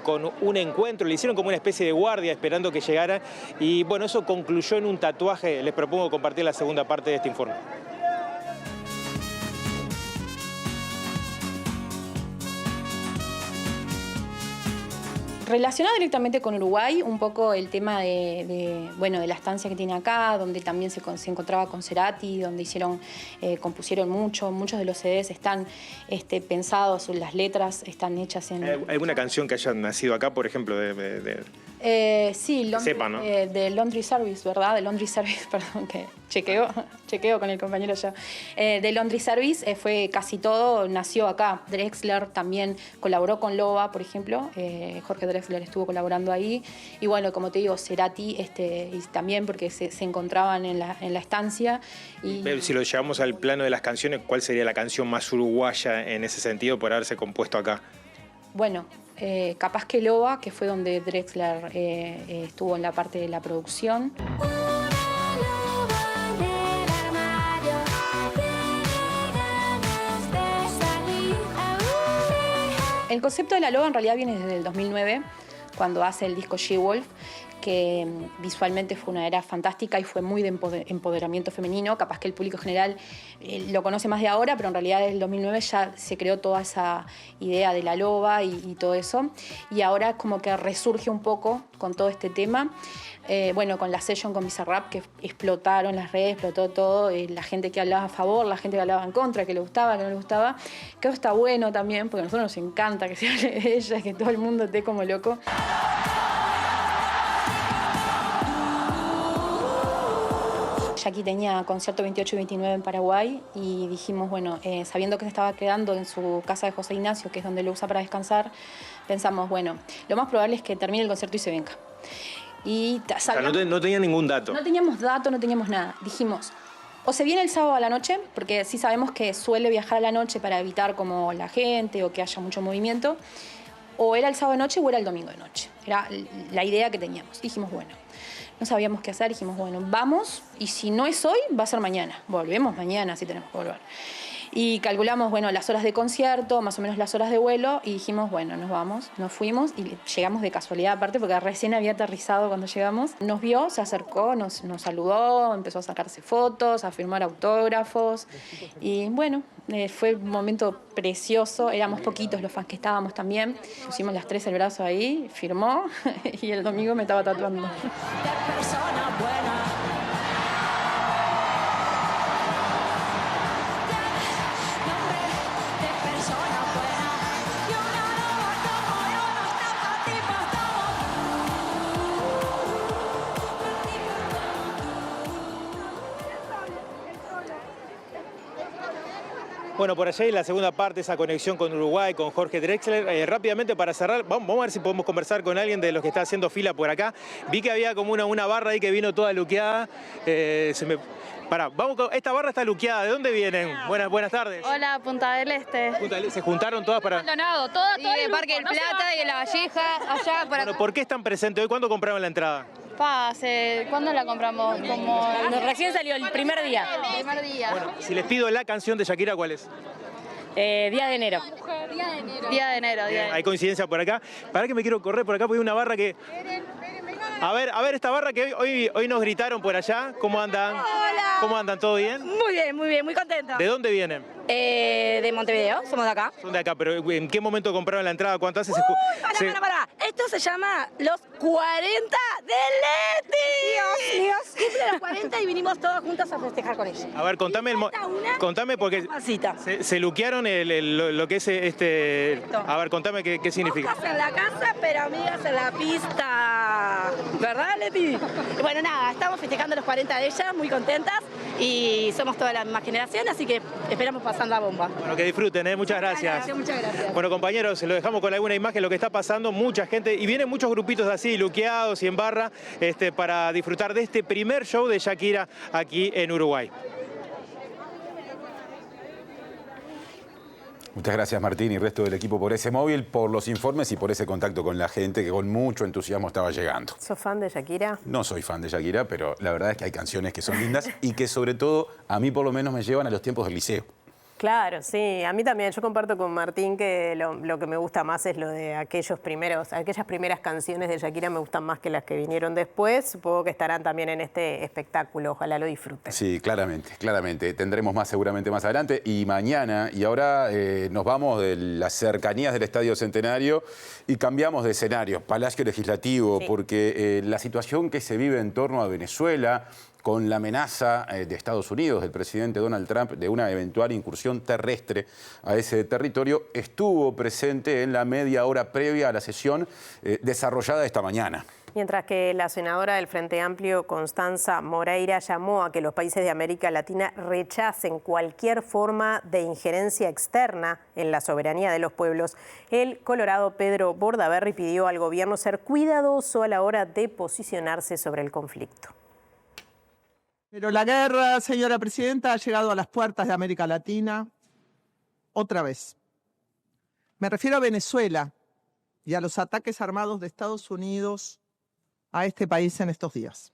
Speaker 3: con un encuentro. Le hicieron como una especie de guardia esperando que llegara y eso concluyó en un tatuaje. Les propongo compartir la segunda parte de este informe.
Speaker 14: Relacionado directamente con Uruguay, un poco el tema de la estancia que tiene acá, donde también se encontraba con Cerati, donde compusieron muchos de los CDs están pensados, las letras están hechas en...
Speaker 3: ¿Alguna canción que haya nacido acá, por ejemplo,
Speaker 14: sí, de Laundry Service, ¿verdad? De Laundry Service, perdón, que chequeo con el compañero ya. De Laundry Service fue casi todo, nació acá. Drexler también colaboró con Loba, por ejemplo. Jorge Drexler estuvo colaborando ahí. Y como te digo, Cerati y también porque se encontraban en la estancia.
Speaker 3: Si lo llevamos al plano de las canciones, ¿cuál sería la canción más uruguaya en ese sentido por haberse compuesto acá?
Speaker 14: Capaz que Loba, que fue donde Drexler estuvo en la parte de la producción. El concepto de la loba en realidad viene desde el 2009, cuando hace el disco She-Wolf, que visualmente fue una era fantástica y fue muy de empoderamiento femenino. Capaz que el público general lo conoce más de ahora, pero en realidad desde el 2009 ya se creó toda esa idea de la loba y todo eso. Y ahora es como que resurge un poco con todo este tema. Con la session con Bizarrap, que explotaron las redes, explotó todo, la gente que hablaba a favor, la gente que hablaba en contra, que le gustaba, que no le gustaba. Que eso está bueno también, porque a nosotros nos encanta que se hable de ella, que todo el mundo esté como loco. Jackie tenía concierto 28 y 29 en Paraguay y dijimos, bueno, sabiendo que se estaba quedando en su casa de José Ignacio, que es donde lo usa para descansar, pensamos, bueno, lo más probable es que termine el concierto y se venga. Y
Speaker 3: no tenía ningún dato.
Speaker 14: No teníamos dato, no teníamos nada. Dijimos, o se viene el sábado a la noche, porque sí sabemos que suele viajar a la noche para evitar como la gente o que haya mucho movimiento, o era el sábado de noche o era el domingo de noche. Era la idea que teníamos. Dijimos, bueno, no sabíamos qué hacer, dijimos, bueno, vamos, y si no es hoy, va a ser mañana. Volvemos mañana si tenemos que volver. Y calculamos, bueno, las horas de concierto, más o menos las horas de vuelo, y dijimos, bueno, nos vamos, nos fuimos, y llegamos de casualidad aparte, porque recién había aterrizado cuando llegamos. Nos vio, se acercó, nos saludó, empezó a sacarse fotos, a firmar autógrafos, y bueno, fue un momento precioso, éramos poquitos los fans que estábamos también, pusimos las tres el brazo ahí, firmó, y el domingo me estaba tatuando.
Speaker 3: Bueno, por allá hay la segunda parte, esa conexión con Uruguay, con Jorge Drexler. Rápidamente para cerrar, vamos a ver si podemos conversar con alguien de los que está haciendo fila por acá. Vi que había como una barra ahí que vino toda luqueada. Esta barra está luqueada. ¿De dónde vienen? Buenas tardes.
Speaker 16: Hola, Punta del Este.
Speaker 3: ¿Se juntaron todas para...?
Speaker 16: Abandonado, todo
Speaker 17: de Parque del Plata y de La Valleja, allá por acá.
Speaker 3: ¿Por qué están presentes hoy? ¿Cuándo compraron la entrada?
Speaker 16: ¿Cuándo la compramos?
Speaker 17: Recién salió el primer día.
Speaker 3: Bueno, si les pido la canción de Shakira, ¿cuál es?
Speaker 17: Día de enero.
Speaker 16: Día de enero.
Speaker 3: Hay coincidencia por acá. ¿Para qué me quiero correr por acá? Porque hay una barra que... A ver, esta barra que hoy nos gritaron por allá. ¿Cómo andan?
Speaker 17: Hola.
Speaker 3: ¿Cómo andan? ¿Todo bien?
Speaker 17: Muy bien, muy contenta.
Speaker 3: ¿De dónde vienen?
Speaker 17: De Montevideo, somos de acá.
Speaker 3: Son de acá, pero ¿en qué momento compraron la entrada? ¿Cuánto hace?
Speaker 17: Pará. Esto se llama los 40 de Leti. Dios, cumple los 40 y vinimos todos juntos a festejar con ella.
Speaker 3: A ver, contame porque se luquearon lo que es A ver, contame qué significa.
Speaker 17: Moscas en la casa, pero amigas en la pista. ¿Verdad, Leti? Bueno, nada, estamos festejando los 40 de ella, muy contentas. Y somos toda la misma generación, así que esperamos pasar la bomba.
Speaker 3: Bueno, que disfruten, muchas gracias.
Speaker 17: Muchas gracias.
Speaker 3: Bueno, compañeros, se lo dejamos con alguna imagen, lo que está pasando, mucha gente, y vienen muchos grupitos así, luqueados y en barra, para disfrutar de este primer show de Shakira aquí en Uruguay.
Speaker 1: Muchas gracias, Martín, y el resto del equipo por ese móvil, por los informes y por ese contacto con la gente que con mucho entusiasmo estaba llegando.
Speaker 2: ¿Sos fan de Shakira?
Speaker 1: No soy fan de Shakira, pero la verdad es que hay canciones que son lindas y que sobre todo a mí por lo menos me llevan a los tiempos del liceo.
Speaker 2: Claro, sí, a mí también. Yo comparto con Martín que lo que me gusta más es lo de aquellas primeras canciones de Shakira me gustan más que las que vinieron después. Supongo que estarán también en este espectáculo, ojalá lo disfruten.
Speaker 1: Sí, claramente. Tendremos más seguramente más adelante y mañana. Y ahora nos vamos de las cercanías del Estadio Centenario y cambiamos de escenario, Palacio Legislativo, sí. Porque la situación que se vive en torno a Venezuela, con la amenaza de Estados Unidos, del presidente Donald Trump, de una eventual incursión terrestre a ese territorio, estuvo presente en la media hora previa a la sesión desarrollada esta mañana.
Speaker 2: Mientras que la senadora del Frente Amplio, Constanza Moreira, llamó a que los países de América Latina rechacen cualquier forma de injerencia externa en la soberanía de los pueblos, el colorado Pedro Bordaberry pidió al gobierno ser cuidadoso a la hora de posicionarse sobre el conflicto.
Speaker 5: Pero la guerra, señora presidenta, ha llegado a las puertas de América Latina otra vez. Me refiero a Venezuela y a los ataques armados de Estados Unidos a este país en estos días.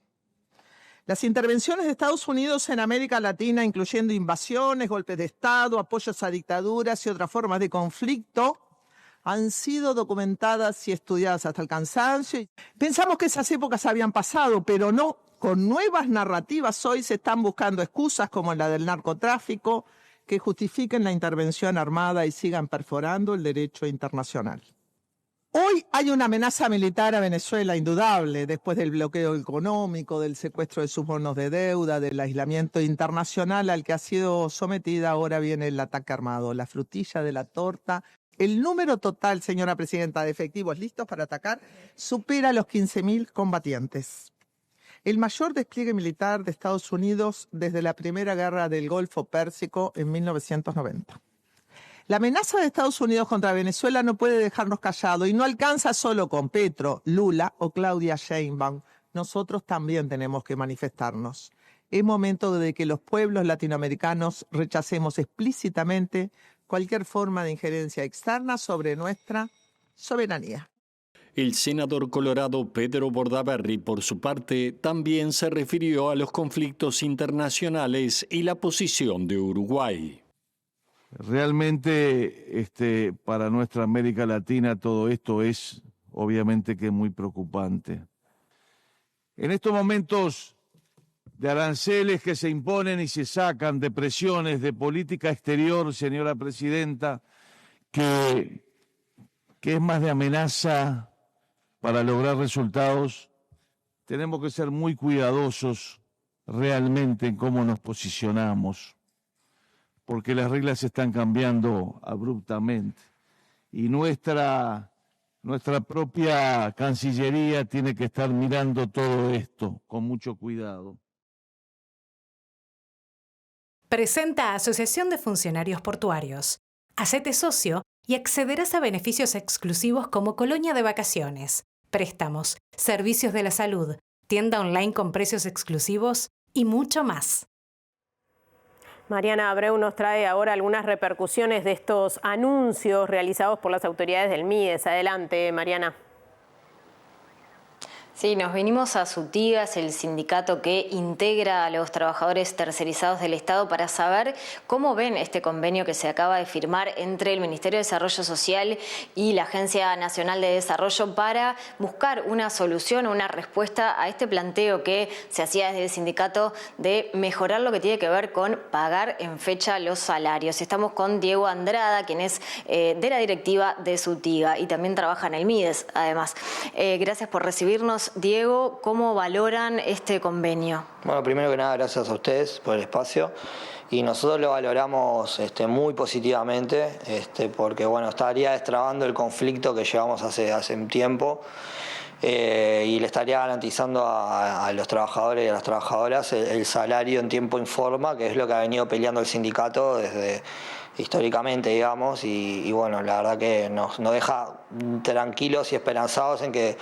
Speaker 5: Las intervenciones de Estados Unidos en América Latina, incluyendo invasiones, golpes de Estado, apoyos a dictaduras y otras formas de conflicto, han sido documentadas y estudiadas hasta el cansancio. Pensamos que esas épocas habían pasado, pero no. Con nuevas narrativas hoy se están buscando excusas como la del narcotráfico que justifiquen la intervención armada y sigan perforando el derecho internacional. Hoy hay una amenaza militar a Venezuela indudable, después del bloqueo económico, del secuestro de sus bonos de deuda, del aislamiento internacional al que ha sido sometida. Ahora viene el ataque armado, la frutilla de la torta. El número total, señora presidenta, de efectivos listos para atacar supera los 15.000 combatientes. el mayor despliegue militar de Estados Unidos desde la Primera Guerra del Golfo Pérsico en 1990. La amenaza de Estados Unidos contra Venezuela no puede dejarnos callados y no alcanza solo con Petro, Lula o Claudia Sheinbaum. Nosotros también tenemos que manifestarnos. Es momento de que los pueblos latinoamericanos rechacemos explícitamente cualquier forma de injerencia externa sobre nuestra soberanía.
Speaker 18: El senador colorado Pedro Bordaberry, por su parte, también se refirió a los conflictos internacionales y la posición de Uruguay.
Speaker 6: Realmente para nuestra América Latina todo esto es obviamente que muy preocupante. En estos momentos de aranceles que se imponen y se sacan, de presiones, de política exterior, señora presidenta, que es más de amenaza para lograr resultados, tenemos que ser muy cuidadosos realmente en cómo nos posicionamos, porque las reglas están cambiando abruptamente y nuestra propia Cancillería tiene que estar mirando todo esto con mucho cuidado.
Speaker 10: Presenta Asociación de Funcionarios Portuarios. Hacete socio y accederás a beneficios exclusivos como colonia de vacaciones, préstamos, servicios de la salud, tienda online con precios exclusivos y mucho más.
Speaker 2: Mariana Abreu nos trae ahora algunas repercusiones de estos anuncios realizados por las autoridades del MIDES. Adelante, Mariana.
Speaker 4: Sí, nos vinimos a Sutigas, el sindicato que integra a los trabajadores tercerizados del Estado, para saber cómo ven este convenio que se acaba de firmar entre el Ministerio de Desarrollo Social y la Agencia Nacional de Desarrollo para buscar una solución, una respuesta a este planteo que se hacía desde el sindicato de mejorar lo que tiene que ver con pagar en fecha los salarios. Estamos con Diego Andrada, quien es de la directiva de Sutiga y también trabaja en el MIDES, además. Gracias por recibirnos. Diego, ¿cómo valoran este convenio?
Speaker 19: Bueno, primero que nada, gracias a ustedes por el espacio. Y nosotros lo valoramos muy positivamente, porque bueno, estaría destrabando el conflicto que llevamos hace un tiempo. Y le estaría garantizando a los trabajadores y a las trabajadoras el salario en tiempo y forma, que es lo que ha venido peleando el sindicato desde históricamente, digamos, y bueno, la verdad que nos deja tranquilos y esperanzados en que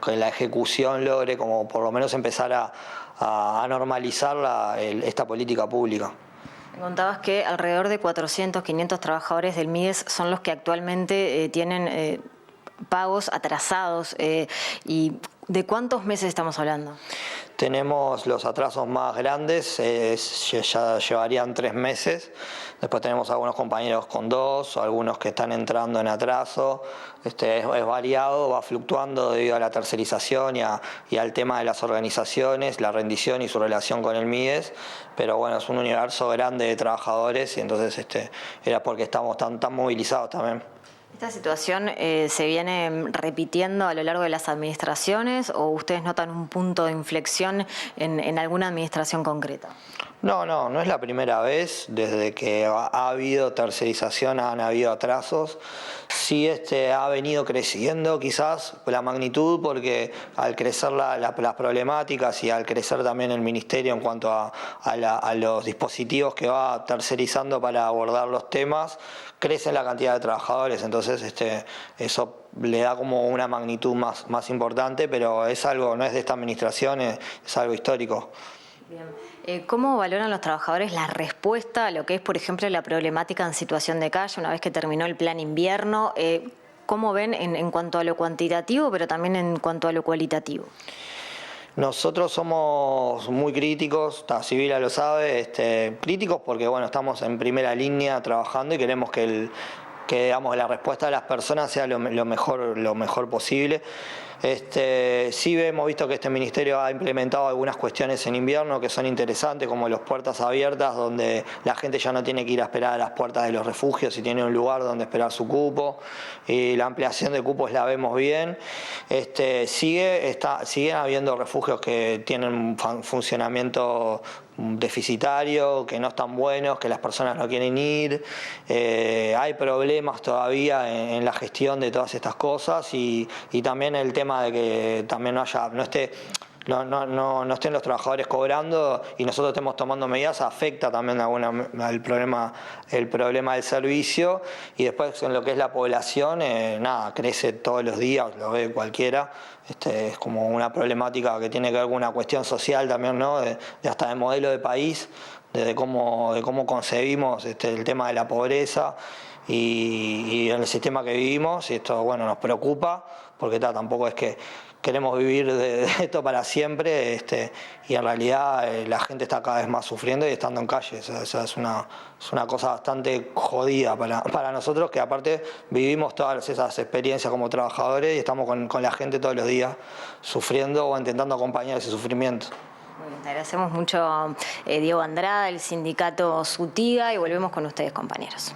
Speaker 19: la ejecución logre como por lo menos empezar a normalizar esta política pública.
Speaker 4: Contabas que alrededor de 400, 500 trabajadores del MIDES son los que actualmente tienen pagos atrasados. ¿Y de cuántos meses estamos hablando?
Speaker 19: Tenemos los atrasos más grandes, ya llevarían 3 meses. Después tenemos algunos compañeros con 2, algunos que están entrando en atraso. Es variado, va fluctuando debido a la tercerización y al tema de las organizaciones, la rendición y su relación con el MIDES. Pero bueno, es un universo grande de trabajadores y entonces era porque estamos tan movilizados también.
Speaker 4: ¿Esta situación se viene repitiendo a lo largo de las administraciones o ustedes notan un punto de inflexión en alguna administración concreta?
Speaker 19: No es la primera vez. Desde que ha habido tercerización han habido atrasos. Sí ha venido creciendo quizás la magnitud, porque al crecer las problemáticas y al crecer también el ministerio en cuanto a los dispositivos que va tercerizando para abordar los temas, crece la cantidad de trabajadores, entonces eso le da como una magnitud más importante, pero es algo, no es de esta administración, es algo histórico.
Speaker 4: Bien. ¿Cómo valoran los trabajadores la respuesta a lo que es, por ejemplo, la problemática en situación de calle una vez que terminó el plan invierno? ¿Cómo ven en cuanto a lo cuantitativo, pero también en cuanto a lo cualitativo?
Speaker 19: Nosotros somos muy críticos, Sibila lo sabe, críticos porque bueno, estamos en primera línea trabajando y queremos que digamos, la respuesta de las personas sea lo mejor posible. Sí hemos visto que este ministerio ha implementado algunas cuestiones en invierno que son interesantes, como las puertas abiertas, donde la gente ya no tiene que ir a esperar a las puertas de los refugios y tiene un lugar donde esperar su cupo. Y la ampliación de cupos la vemos bien. Siguen habiendo refugios que tienen un funcionamiento deficitario, que no están buenos, que las personas no quieren ir. Hay problemas todavía en la gestión de todas estas cosas y también el tema de que también no esté no estén los trabajadores cobrando y nosotros estemos tomando medidas, afecta también el problema del servicio. Y después en lo que es la población, crece todos los días, lo ve cualquiera. Es como una problemática que tiene que ver con una cuestión social también, ¿no? Hasta de modelo de país, de cómo concebimos el tema de la pobreza y en el sistema que vivimos. Y esto, nos preocupa, porque tampoco es que queremos vivir de esto para siempre, y en realidad la gente está cada vez más sufriendo y estando en calle. Es una cosa bastante jodida para nosotros, que aparte vivimos todas esas experiencias como trabajadores y estamos con la gente todos los días sufriendo o intentando acompañar ese sufrimiento.
Speaker 4: Te agradecemos mucho, Diego Andrada, del sindicato Sutiga, y volvemos con ustedes, compañeros.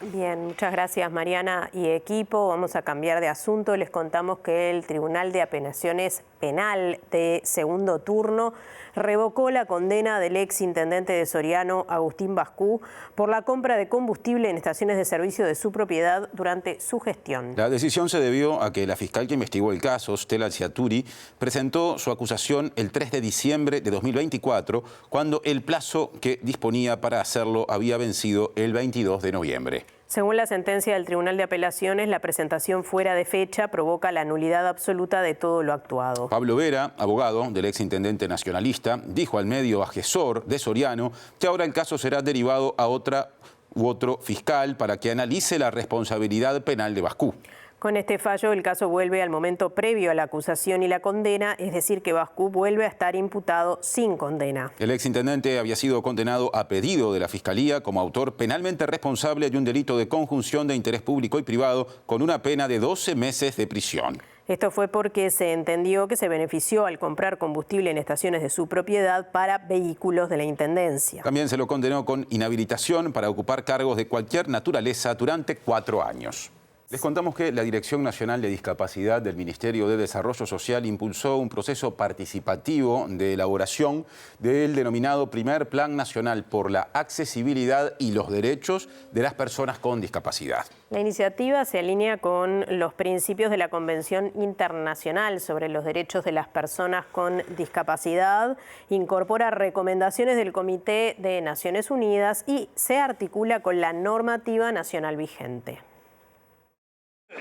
Speaker 2: Bien, muchas gracias Mariana y equipo. Vamos a cambiar de asunto. Les contamos que el Tribunal de Apelaciones Penal de segundo turno revocó la condena del ex intendente de Soriano, Agustín Bascú, por la compra de combustible en estaciones de servicio de su propiedad durante su gestión.
Speaker 1: La decisión se debió a que la fiscal que investigó el caso, Stella Alciaturi, presentó su acusación el 3 de diciembre de 2024, cuando el plazo que disponía para hacerlo había vencido el 22 de noviembre.
Speaker 2: Según la sentencia del Tribunal de Apelaciones, la presentación fuera de fecha provoca la nulidad absoluta de todo lo actuado.
Speaker 1: Pablo Vera, abogado del exintendente nacionalista, dijo al medio Agesor de Soriano que ahora el caso será derivado a otra u otro fiscal para que analice la responsabilidad penal de Bascú.
Speaker 2: Con este fallo, el caso vuelve al momento previo a la acusación y la condena, es decir, que Bascú vuelve a estar imputado sin condena.
Speaker 1: El exintendente había sido condenado a pedido de la Fiscalía como autor penalmente responsable de un delito de conjunción de interés público y privado con una pena de 12 meses de prisión.
Speaker 2: Esto fue porque se entendió que se benefició al comprar combustible en estaciones de su propiedad para vehículos de la Intendencia.
Speaker 1: También se lo condenó con inhabilitación para ocupar cargos de cualquier naturaleza durante 4 años. Les contamos que la Dirección Nacional de Discapacidad del Ministerio de Desarrollo Social impulsó un proceso participativo de elaboración del denominado Primer Plan Nacional por la Accesibilidad y los Derechos de las Personas con Discapacidad.
Speaker 2: La iniciativa se alinea con los principios de la Convención Internacional sobre los Derechos de las Personas con Discapacidad, incorpora recomendaciones del Comité de Naciones Unidas y se articula con la normativa nacional vigente.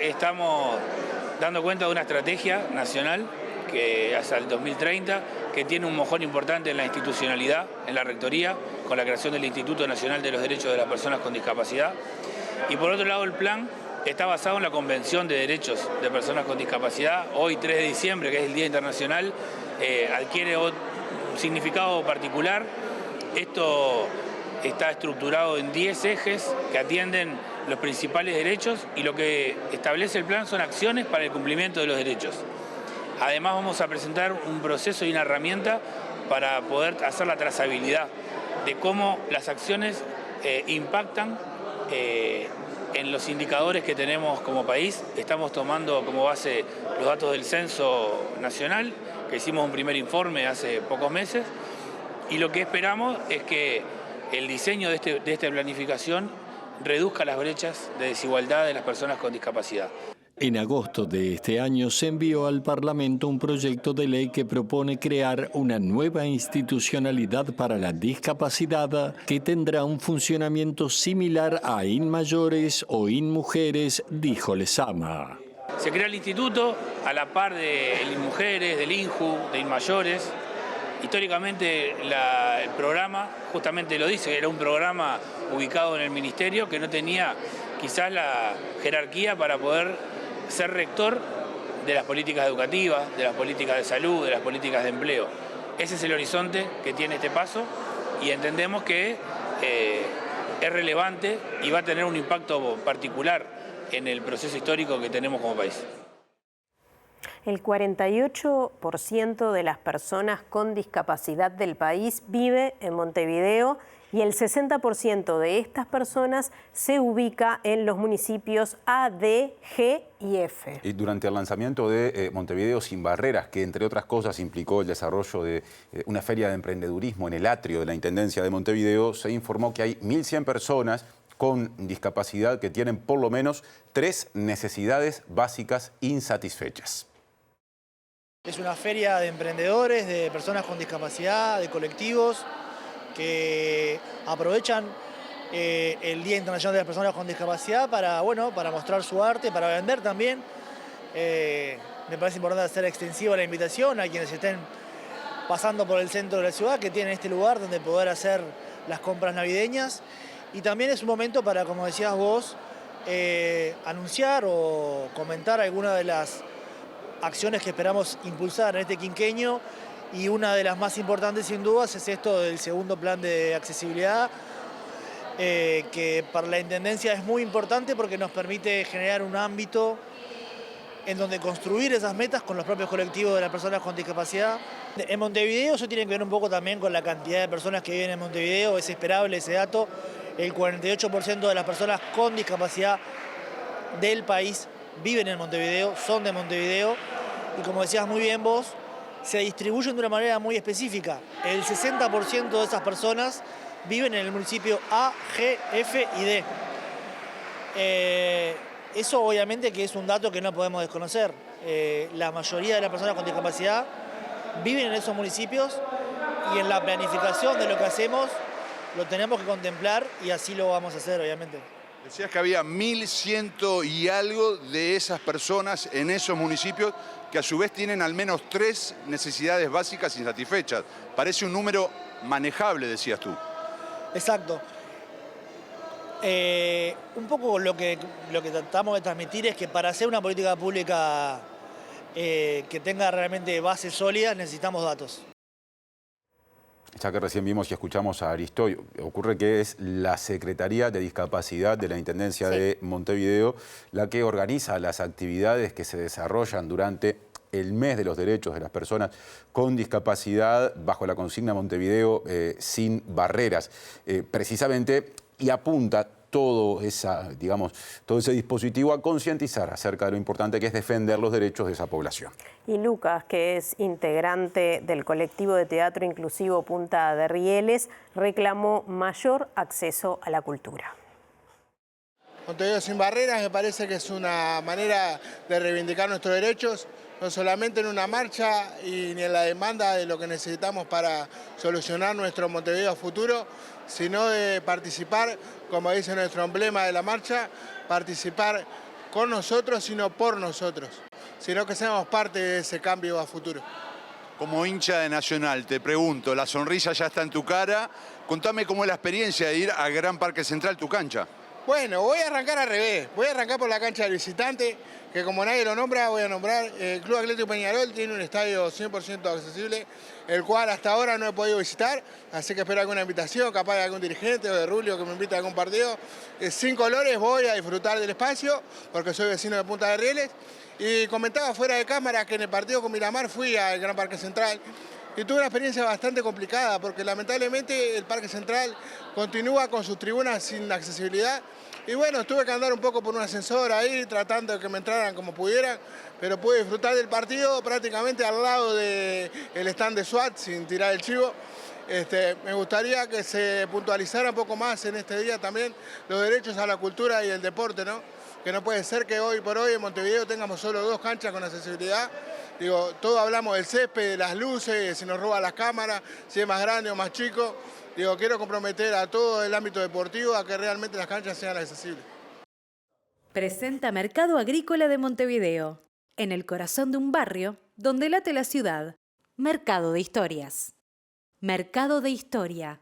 Speaker 20: Estamos dando cuenta de una estrategia nacional que hasta el 2030, que tiene un mojón importante en la institucionalidad, en la rectoría, con la creación del Instituto Nacional de los Derechos de las Personas con Discapacidad. Y por otro lado, el plan está basado en la Convención de Derechos de Personas con Discapacidad. Hoy, 3 de diciembre, que es el Día Internacional, adquiere un significado particular. Esto está estructurado en 10 ejes que atienden los principales derechos, y lo que establece el plan son acciones para el cumplimiento de los derechos. Además, vamos a presentar un proceso y una herramienta para poder hacer la trazabilidad de cómo las acciones impactan en los indicadores que tenemos como país. Estamos tomando como base los datos del Censo Nacional, que hicimos un primer informe hace pocos meses, y lo que esperamos es que el diseño de esta planificación reduzca las brechas de desigualdad de las personas con discapacidad.
Speaker 18: En agosto de este año se envió al Parlamento un proyecto de ley que propone crear una nueva institucionalidad para la discapacidad que tendrá un funcionamiento similar a INMAYORES o INMUJERES, dijo Lezama.
Speaker 20: Se crea el instituto a la par de INMUJERES, del INJU, de INMAYORES. Históricamente el programa justamente lo dice, era un programa ubicado en el ministerio que no tenía quizás la jerarquía para poder ser rector de las políticas educativas, de las políticas de salud, de las políticas de empleo. Ese es el horizonte que tiene este paso, y entendemos que es relevante y va a tener un impacto particular en el proceso histórico que tenemos como país.
Speaker 2: El 48% de las personas con discapacidad del país vive en Montevideo y el 60% de estas personas se ubica en los municipios A, D, G y F.
Speaker 1: Y durante el lanzamiento de Montevideo Sin Barreras, que entre otras cosas implicó el desarrollo de una feria de emprendedurismo en el atrio de la Intendencia de Montevideo, se informó que hay 1.100 personas con discapacidad que tienen por lo menos 3 necesidades básicas insatisfechas.
Speaker 21: Es una feria de emprendedores, de personas con discapacidad, de colectivos que aprovechan el Día Internacional de las Personas con Discapacidad para mostrar su arte, para vender también. Me parece importante hacer extensiva la invitación a quienes estén pasando por el centro de la ciudad, que tienen este lugar donde poder hacer las compras navideñas. Y también es un momento para, como decías vos, anunciar o comentar algunas de las acciones que esperamos impulsar en este quinquenio, y una de las más importantes sin dudas es esto del segundo plan de accesibilidad, que para la Intendencia es muy importante porque nos permite generar un ámbito en donde construir esas metas con los propios colectivos de las personas con discapacidad. En Montevideo eso tiene que ver un poco también con la cantidad de personas que viven en Montevideo, es esperable ese dato. El 48% de las personas con discapacidad del país viven en Montevideo, son de Montevideo, y como decías muy bien vos, se distribuyen de una manera muy específica. El 60% de esas personas viven en el municipio A, G, F y D. Eso obviamente que es un dato que no podemos desconocer. La mayoría de las personas con discapacidad viven en esos municipios, y en la planificación de lo que hacemos lo tenemos que contemplar, y así lo vamos a hacer, obviamente.
Speaker 22: Decías que había 1.100 y algo de esas personas en esos municipios que a su vez tienen al menos 3 necesidades básicas insatisfechas. Parece un número manejable, decías tú.
Speaker 21: Exacto. Un poco lo que tratamos de transmitir es que para hacer una política pública que tenga realmente bases sólidas necesitamos datos.
Speaker 1: Ya que recién vimos y escuchamos a Aristoy, ocurre que es la Secretaría de Discapacidad de la Intendencia de Montevideo la que organiza las actividades que se desarrollan durante el mes de los derechos de las personas con discapacidad bajo la consigna Montevideo sin barreras, precisamente, y apunta todo ese dispositivo a concientizar acerca de lo importante que es defender los derechos de esa población.
Speaker 2: Y Lucas, que es integrante del colectivo de teatro inclusivo Punta de Rieles, reclamó mayor acceso a la cultura.
Speaker 23: Montevideo sin barreras me parece que es una manera de reivindicar nuestros derechos, no solamente en una marcha y ni en la demanda de lo que necesitamos para solucionar nuestro Montevideo futuro, sino de participar, como dice nuestro emblema de la marcha, participar con nosotros, sino por nosotros, sino que seamos parte de ese cambio a futuro.
Speaker 22: Como hincha de Nacional, te pregunto, la sonrisa ya está en tu cara. Contame cómo es la experiencia de ir al Gran Parque Central, tu cancha.
Speaker 23: Bueno, voy a arrancar al revés. Voy a arrancar por la cancha del visitante, que como nadie lo nombra, voy a nombrar. El Club Atlético Peñarol tiene un estadio 100% accesible, el cual hasta ahora no he podido visitar, así que espero alguna invitación, capaz de algún dirigente o de Rulio que me invite a algún partido. Sin colores voy a disfrutar del espacio, porque soy vecino de Punta de Rieles. Y comentaba fuera de cámara que en el partido con Miramar fui al Gran Parque Central y tuve una experiencia bastante complicada, porque lamentablemente el Parque Central continúa con sus tribunas sin accesibilidad. Y bueno, tuve que andar un poco por un ascensor ahí, tratando de que me entraran como pudieran, pero pude disfrutar del partido prácticamente al lado del stand de SWAT, sin tirar el chivo. Me gustaría que se puntualizara un poco más en este día también los derechos a la cultura y el deporte, ¿no? Que no puede ser que hoy por hoy en Montevideo tengamos solo 2 canchas con accesibilidad. Digo, todos hablamos del césped, de las luces, si nos roban las cámaras, si es más grande o más chico. Digo, quiero comprometer a todo el ámbito deportivo a que realmente las canchas sean accesibles.
Speaker 10: Presenta Mercado Agrícola de Montevideo, en el corazón de un barrio donde late la ciudad. Mercado de Historias. Mercado de Historia.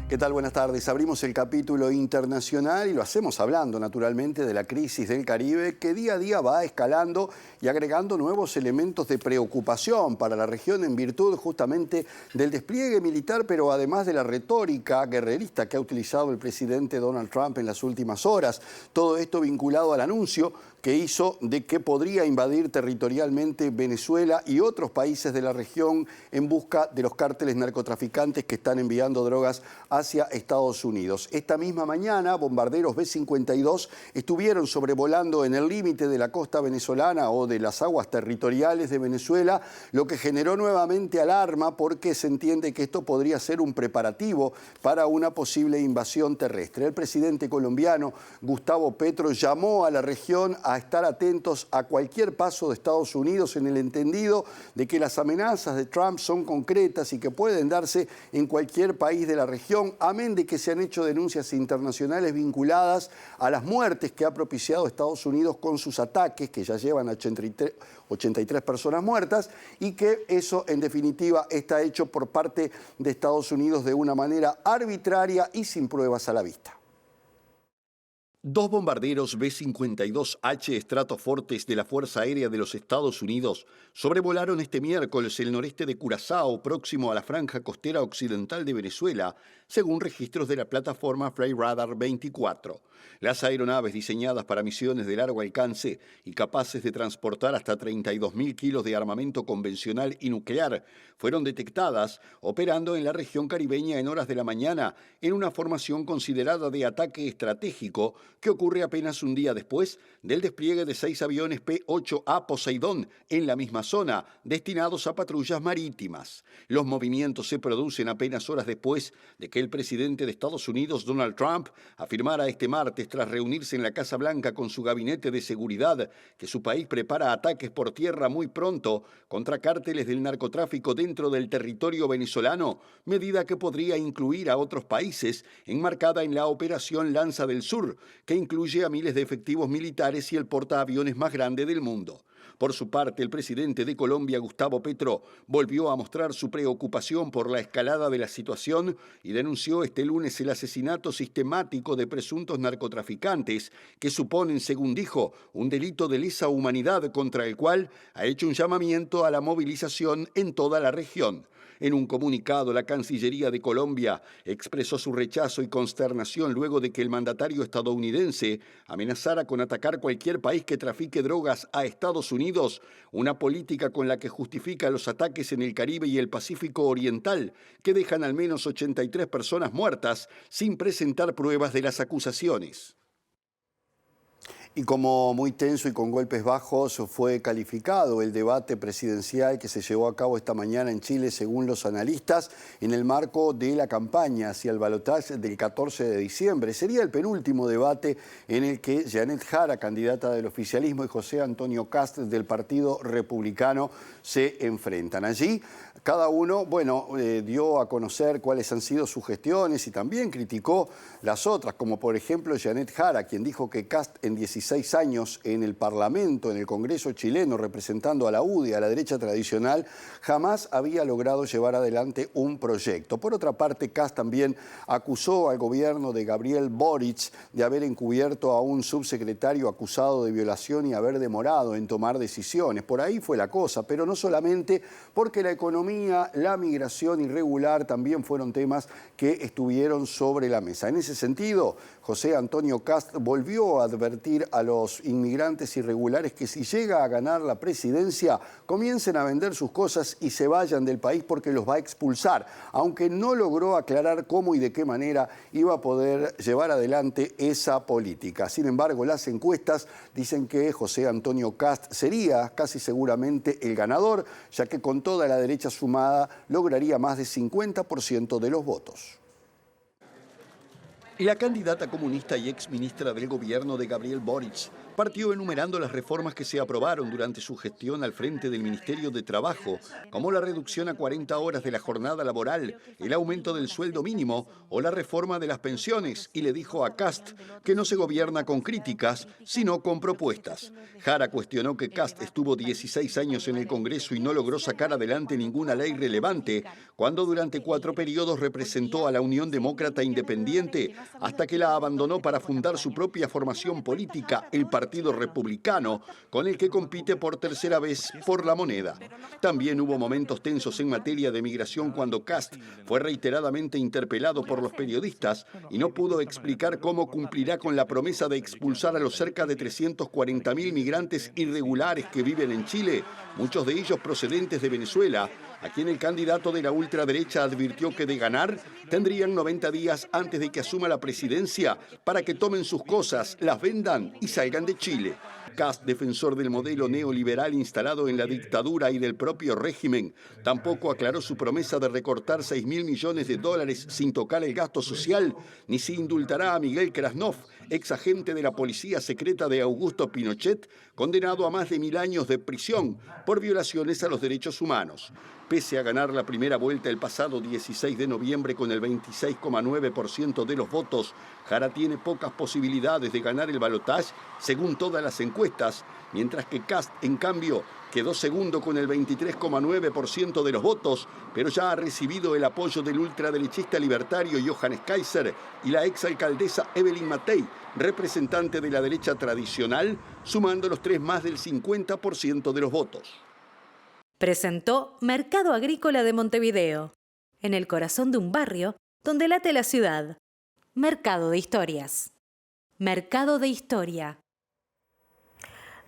Speaker 24: ¿Qué tal? Buenas tardes. Abrimos el capítulo internacional y lo hacemos hablando naturalmente de la crisis del Caribe, que día a día va escalando y agregando nuevos elementos de preocupación para la región en virtud justamente del despliegue militar, pero además de la retórica guerrerista que ha utilizado el presidente Donald Trump en las últimas horas. Todo esto vinculado al anuncio que hizo de que podría invadir territorialmente Venezuela y otros países de la región en busca de los cárteles narcotraficantes que están enviando drogas hacia Estados Unidos. Esta misma mañana, bombarderos B-52 estuvieron sobrevolando en el límite de la costa venezolana o de las aguas territoriales de Venezuela, lo que generó nuevamente alarma porque se entiende que esto podría ser un preparativo para una posible invasión terrestre. El presidente colombiano Gustavo Petro llamó a la región a estar atentos a cualquier paso de Estados Unidos en el entendido de que las amenazas de Trump son concretas y que pueden darse en cualquier país de la región, amén de que se han hecho denuncias internacionales vinculadas a las muertes que ha propiciado Estados Unidos con sus ataques, que ya llevan a 83 personas muertas, y que eso en definitiva está hecho por parte de Estados Unidos de una manera arbitraria y sin pruebas a la vista. Dos bombarderos B-52H Stratofortes de la Fuerza Aérea de los Estados Unidos sobrevolaron este miércoles el noreste de Curazao, próximo a la franja costera occidental de Venezuela, según registros de la plataforma Flight Radar 24. Las aeronaves diseñadas para misiones de largo alcance y capaces de transportar hasta 32.000 kilos de armamento convencional y nuclear fueron detectadas operando en la región caribeña en horas de la mañana en una formación considerada de ataque estratégico que ocurre apenas un día después del despliegue de 6 aviones P-8A Poseidón en la misma zona, destinados a patrullas marítimas. Los movimientos se producen apenas horas después de que el presidente de Estados Unidos, Donald Trump, afirmara este martes, tras reunirse en la Casa Blanca con su gabinete de seguridad, que su país prepara ataques por tierra muy pronto contra cárteles del narcotráfico dentro del territorio venezolano, medida que podría incluir a otros países, enmarcada en la Operación Lanza del Sur, que incluye a miles de efectivos militares y el portaaviones más grande del mundo. Por su parte, el presidente de Colombia, Gustavo Petro, volvió a mostrar su preocupación por la escalada de la situación y denunció este lunes el asesinato sistemático de presuntos narcotraficantes que suponen, según dijo, un delito de lesa humanidad contra el cual ha hecho un llamamiento a la movilización en toda la región. En un comunicado, la Cancillería de Colombia expresó su rechazo y consternación luego de que el mandatario estadounidense amenazara con atacar cualquier país que trafique drogas a Estados Unidos, una política con la que justifica los ataques en el Caribe y el Pacífico Oriental, que dejan al menos 83 personas muertas sin presentar pruebas de las acusaciones. Y como muy tenso y con golpes bajos fue calificado el debate presidencial que se llevó a cabo esta mañana en Chile, según los analistas, en el marco de la campaña hacia el balotaje del 14 de diciembre. Sería el penúltimo debate en el que Janet Jara, candidata del oficialismo, y José Antonio Kast, del Partido Republicano, se enfrentan. Allí cada uno, dio a conocer cuáles han sido sus gestiones y también criticó las otras, como por ejemplo Janet Jara, quien dijo que Kast en 16 años en el Parlamento, en el Congreso chileno, representando a la UDI, a la derecha tradicional, jamás había logrado llevar adelante un proyecto. Por otra parte, Kast también acusó al gobierno de Gabriel Boric de haber encubierto a un subsecretario acusado de violación y haber demorado en tomar decisiones. Por ahí fue la cosa, pero no solamente, porque la economía, la migración irregular también fueron temas que estuvieron sobre la mesa. En ese sentido, José Antonio Kast volvió a advertir a los inmigrantes irregulares que si llega a ganar la presidencia, comiencen a vender sus cosas y se vayan del país porque los va a expulsar, aunque no logró aclarar cómo y de qué manera iba a poder llevar adelante esa política. Sin embargo, las encuestas dicen que José Antonio Kast sería casi seguramente el ganador, ya que con toda la derecha sumada lograría más del 50% de los votos. La candidata comunista y exministra del gobierno de Gabriel Boric partió enumerando las reformas que se aprobaron durante su gestión al frente del Ministerio de Trabajo, como la reducción a 40 horas de la jornada laboral, el aumento del sueldo mínimo o la reforma de las pensiones, y le dijo a Kast que no se gobierna con críticas, sino con propuestas. Jara cuestionó que Kast estuvo 16 años en el Congreso y no logró sacar adelante ninguna ley relevante, cuando durante 4 periodos representó a la Unión Demócrata Independiente, hasta que la abandonó para fundar su propia formación política, el Partido Republicano, con el que compite por tercera vez por la moneda. También hubo momentos tensos en materia de migración cuando Kast fue reiteradamente interpelado por los periodistas y no pudo explicar cómo cumplirá con la promesa de expulsar a los cerca de 340.000 migrantes irregulares que viven en Chile, muchos de ellos procedentes de Venezuela, a quien el candidato de la ultraderecha advirtió que de ganar tendrían 90 días antes de que asuma la presidencia para que tomen sus cosas, las vendan y salgan de Chile. Kast, defensor del modelo neoliberal instalado en la dictadura y del propio régimen, tampoco aclaró su promesa de recortar 6.000 millones de dólares sin tocar el gasto social, ni si indultará a Miguel Krasnov, ex agente de la policía secreta de Augusto Pinochet, condenado a más de 1000 años de prisión por violaciones a los derechos humanos. Pese a ganar la primera vuelta el pasado 16 de noviembre con el 26,9% de los votos, Jara tiene pocas posibilidades de ganar el balotaje, según todas las encuestas, mientras que Kast, en cambio, quedó segundo con el 23,9% de los votos, pero ya ha recibido el apoyo del ultraderechista libertario Johannes Kaiser y la exalcaldesa Evelyn Matei, representante de la derecha tradicional, sumando los tres más del 50% de los votos.
Speaker 10: Presentó Mercado Agrícola de Montevideo, en el corazón de un barrio donde late la ciudad. Mercado de Historias. Mercado de Historia.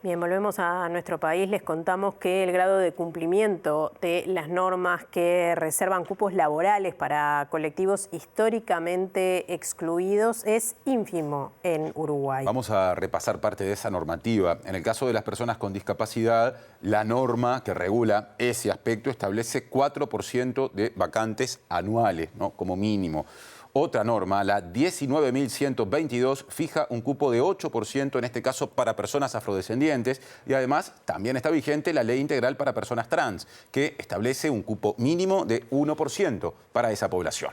Speaker 2: Bien, volvemos a nuestro país. Les contamos que el grado de cumplimiento de las normas que reservan cupos laborales para colectivos históricamente excluidos es ínfimo en Uruguay.
Speaker 1: Vamos a repasar parte de esa normativa. En el caso de las personas con discapacidad, la norma que regula ese aspecto establece 4% de vacantes anuales, ¿no?, como mínimo. Otra norma, la 19.122, fija un cupo de 8%, en este caso para personas afrodescendientes, y además también está vigente la Ley Integral para Personas Trans, que establece un cupo mínimo de 1% para esa población.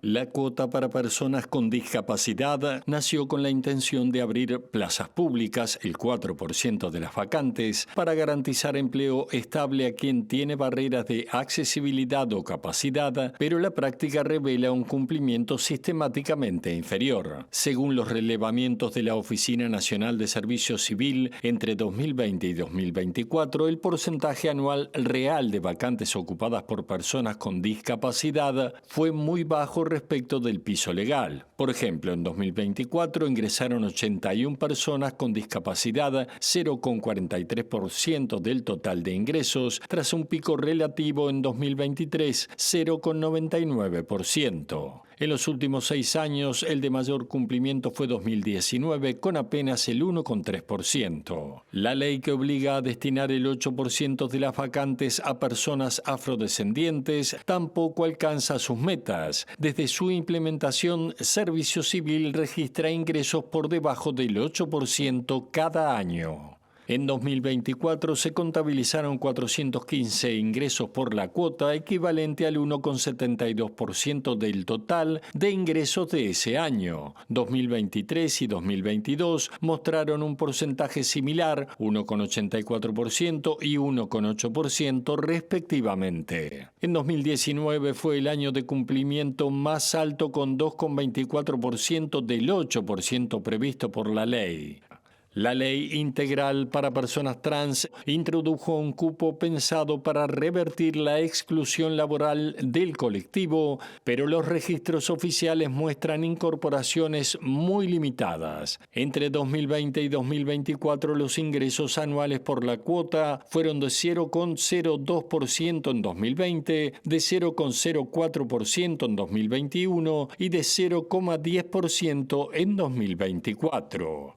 Speaker 18: La cuota para personas con discapacidad nació con la intención de abrir plazas públicas, el 4% de las vacantes, para garantizar empleo estable a quien tiene barreras de accesibilidad o capacidad, pero la práctica revela un cumplimiento sistemáticamente inferior. Según los relevamientos de la Oficina Nacional de Servicio Civil, entre 2020 y 2024, el porcentaje anual real de vacantes ocupadas por personas con discapacidad fue muy bajo respecto del piso legal. Por ejemplo, en 2024 ingresaron 81 personas con discapacidad, 0,43% del total de ingresos, tras un pico relativo en 2023, 0,99%. En los últimos 6 años, el de mayor cumplimiento fue 2019, con apenas el 1,3%. La ley que obliga a destinar el 8% de las vacantes a personas afrodescendientes tampoco alcanza sus metas. Desde su implementación, Servicio Civil registra ingresos por debajo del 8% cada año. En 2024 se contabilizaron 415 ingresos por la cuota, equivalente al 1,72% del total de ingresos de ese año. 2023 y 2022 mostraron un porcentaje similar, 1,84% y 1,8% respectivamente. En 2019 fue el año de cumplimiento más alto, con 2,24% del 8% previsto por la ley. La Ley Integral para Personas Trans introdujo un cupo pensado para revertir la exclusión laboral del colectivo, pero los registros oficiales muestran incorporaciones muy limitadas. Entre 2020 y 2024, los ingresos anuales por la cuota fueron de 0,02% en 2020, de 0,04% en 2021 y de 0,10% en 2024.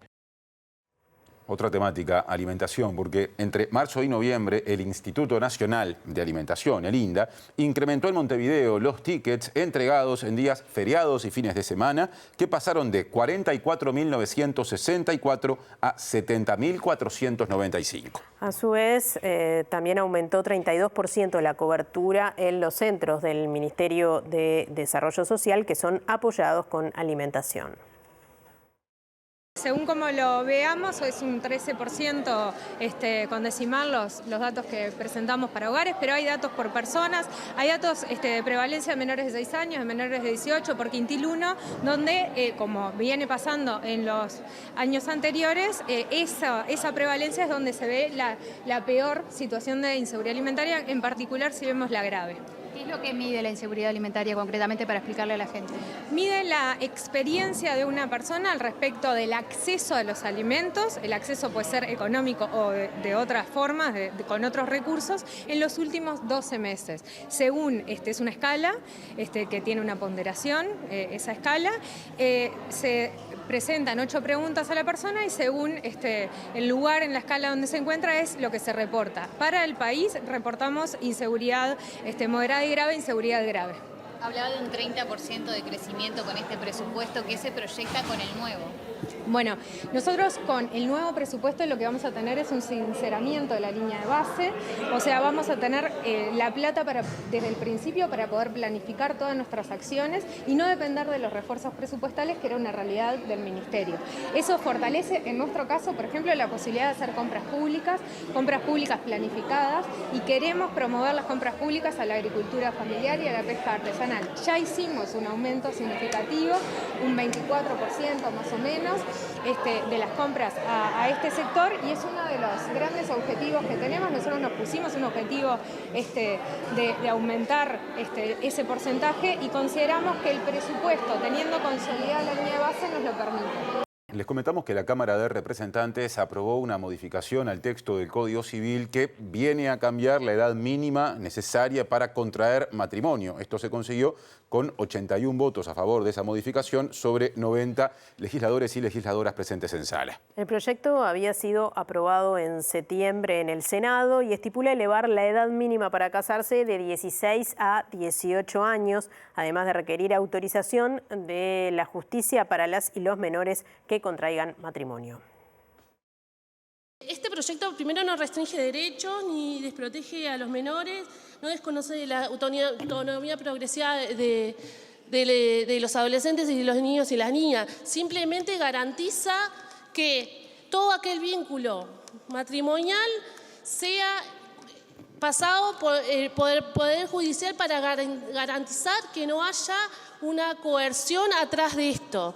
Speaker 1: Otra temática, alimentación, porque entre marzo y noviembre el Instituto Nacional de Alimentación, el INDA, incrementó en Montevideo los tickets entregados en días feriados y fines de semana, que pasaron de 44.964 a 70.495.
Speaker 2: A su vez, también aumentó 32% la cobertura en los centros del Ministerio de Desarrollo Social, que son apoyados con alimentación.
Speaker 7: Según como lo veamos, es un 13% con decimal los datos que presentamos para hogares, pero hay datos por personas, hay datos de prevalencia de menores de 6 años, de menores de 18 por quintil 1, donde, como viene pasando en los años anteriores, esa prevalencia es donde se ve la peor situación de inseguridad alimentaria, en particular si vemos la grave.
Speaker 8: ¿Qué es lo que mide la inseguridad alimentaria concretamente para explicarle a la gente?
Speaker 7: Mide la experiencia de una persona al respecto del acceso a los alimentos. El acceso puede ser económico o de otras formas, con otros recursos, en los últimos 12 meses. Según, es una escala que tiene una ponderación, esa escala, se presentan 8 preguntas a la persona y según el lugar en la escala donde se encuentra es lo que se reporta. Para el país reportamos inseguridad moderada y grave, inseguridad grave.
Speaker 8: Hablaba de un 30% de crecimiento con este presupuesto. ¿Qué se proyecta con el nuevo?
Speaker 7: Bueno, nosotros con el nuevo presupuesto lo que vamos a tener es un sinceramiento de la línea de base, o sea, vamos a tener la plata desde el principio para poder planificar todas nuestras acciones y no depender de los refuerzos presupuestales, que era una realidad del Ministerio. Eso fortalece, en nuestro caso, por ejemplo, la posibilidad de hacer compras públicas planificadas, y queremos promover las compras públicas a la agricultura familiar y a la pesca artesanal. Ya hicimos un aumento significativo, un 24% más o menos, de las compras a este sector, y es uno de los grandes objetivos que tenemos. Nosotros nos pusimos un objetivo de aumentar ese porcentaje y consideramos que el presupuesto, teniendo consolidada la línea de base, nos lo permite.
Speaker 1: Les comentamos que la Cámara de Representantes aprobó una modificación al texto del Código Civil que viene a cambiar la edad mínima necesaria para contraer matrimonio. Esto se consiguió con 81 votos a favor de esa modificación sobre 90 legisladores y legisladoras presentes en sala.
Speaker 2: El proyecto había sido aprobado en septiembre en el Senado y estipula elevar la edad mínima para casarse de 16 a 18 años, además de requerir autorización de la justicia para las y los menores que contraigan matrimonio.
Speaker 9: Este proyecto primero no restringe derechos ni desprotege a los menores, no desconoce la autonomía progresiva de los adolescentes y de los niños y las niñas. Simplemente garantiza que todo aquel vínculo matrimonial sea pasado por el Poder Judicial para garantizar que no haya una coerción atrás de esto.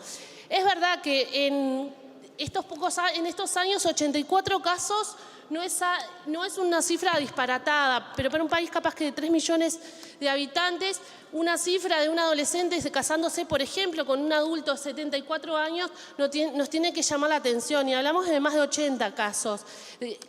Speaker 9: Es verdad que en estos años 84 casos no es una cifra disparatada, pero para un país capaz que de 3 millones de habitantes, una cifra de un adolescente casándose, por ejemplo, con un adulto de 74 años nos tiene que llamar la atención, y hablamos de más de 80 casos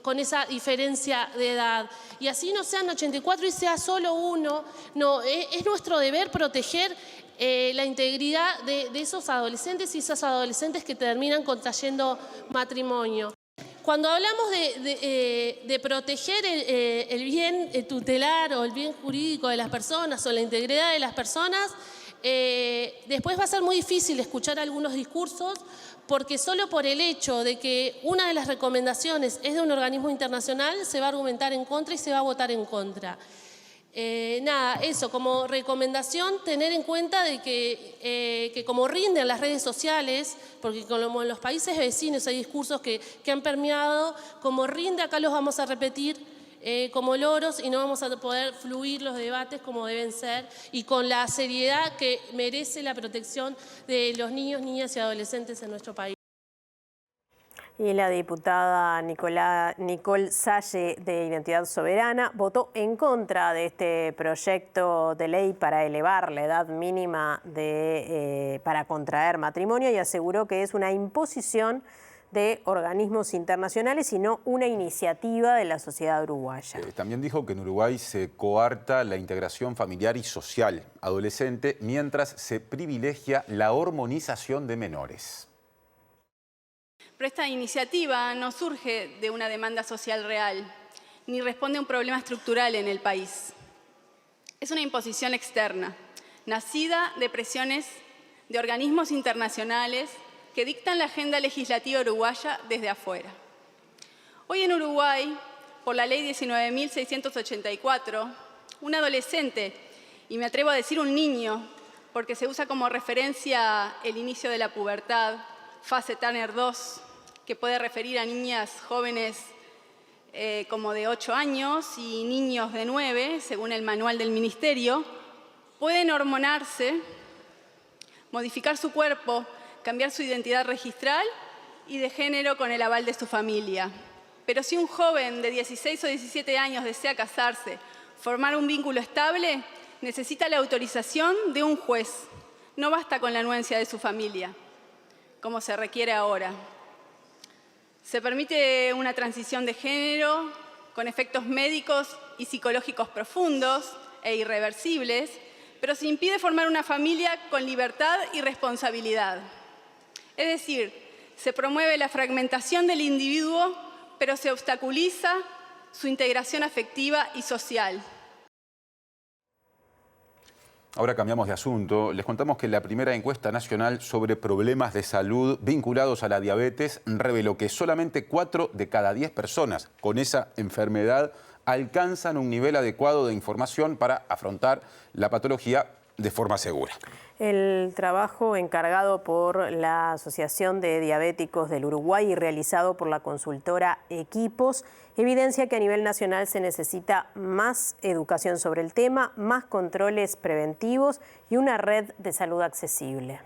Speaker 9: con esa diferencia de edad. Y así no sean 84 y sea solo uno, no, es nuestro deber proteger la integridad de esos adolescentes y esas adolescentes que terminan contrayendo matrimonio. Cuando hablamos de proteger el bien tutelar o el bien jurídico de las personas o la integridad de las personas, después va a ser muy difícil escuchar algunos discursos, porque solo por el hecho de que una de las recomendaciones es de un organismo internacional se va a argumentar en contra y se va a votar en contra. Eso, como recomendación, tener en cuenta de que como rinden las redes sociales, porque como en los países vecinos hay discursos que han permeado, como rinde acá los vamos a repetir como loros y no vamos a poder fluir los debates como deben ser y con la seriedad que merece la protección de los niños, niñas y adolescentes en nuestro país.
Speaker 2: Y la diputada Nicole Salle, de Identidad Soberana, votó en contra de este proyecto de ley para elevar la edad mínima para contraer matrimonio, y aseguró que es una imposición de organismos internacionales y no una iniciativa de la sociedad uruguaya.
Speaker 1: También dijo que en Uruguay se coarta la integración familiar y social adolescente mientras se privilegia la hormonización de menores.
Speaker 12: Pero esta iniciativa no surge de una demanda social real, ni responde a un problema estructural en el país. Es una imposición externa, nacida de presiones de organismos internacionales que dictan la agenda legislativa uruguaya desde afuera. Hoy en Uruguay, por la ley 19.684, un adolescente, y me atrevo a decir un niño, porque se usa como referencia el inicio de la pubertad, fase Turner 2, que puede referir a niñas jóvenes como de 8 años y niños de 9, según el manual del Ministerio, pueden hormonarse, modificar su cuerpo, cambiar su identidad registral y de género con el aval de su familia. Pero si un joven de 16 o 17 años desea casarse, formar un vínculo estable, necesita la autorización de un juez. No basta con la anuencia de su familia, como se requiere ahora. Se permite una transición de género con efectos médicos y psicológicos profundos e irreversibles, pero se impide formar una familia con libertad y responsabilidad. Es decir, se promueve la fragmentación del individuo, pero se obstaculiza su integración afectiva y social.
Speaker 1: Ahora cambiamos de asunto. Les contamos que la primera encuesta nacional sobre problemas de salud vinculados a la diabetes reveló que solamente 4 de cada 10 personas con esa enfermedad alcanzan un nivel adecuado de información para afrontar la patología de forma segura.
Speaker 2: El trabajo encargado por la Asociación de Diabéticos del Uruguay y realizado por la consultora Equipos evidencia que a nivel nacional se necesita más educación sobre el tema, más controles preventivos y una red de salud accesible.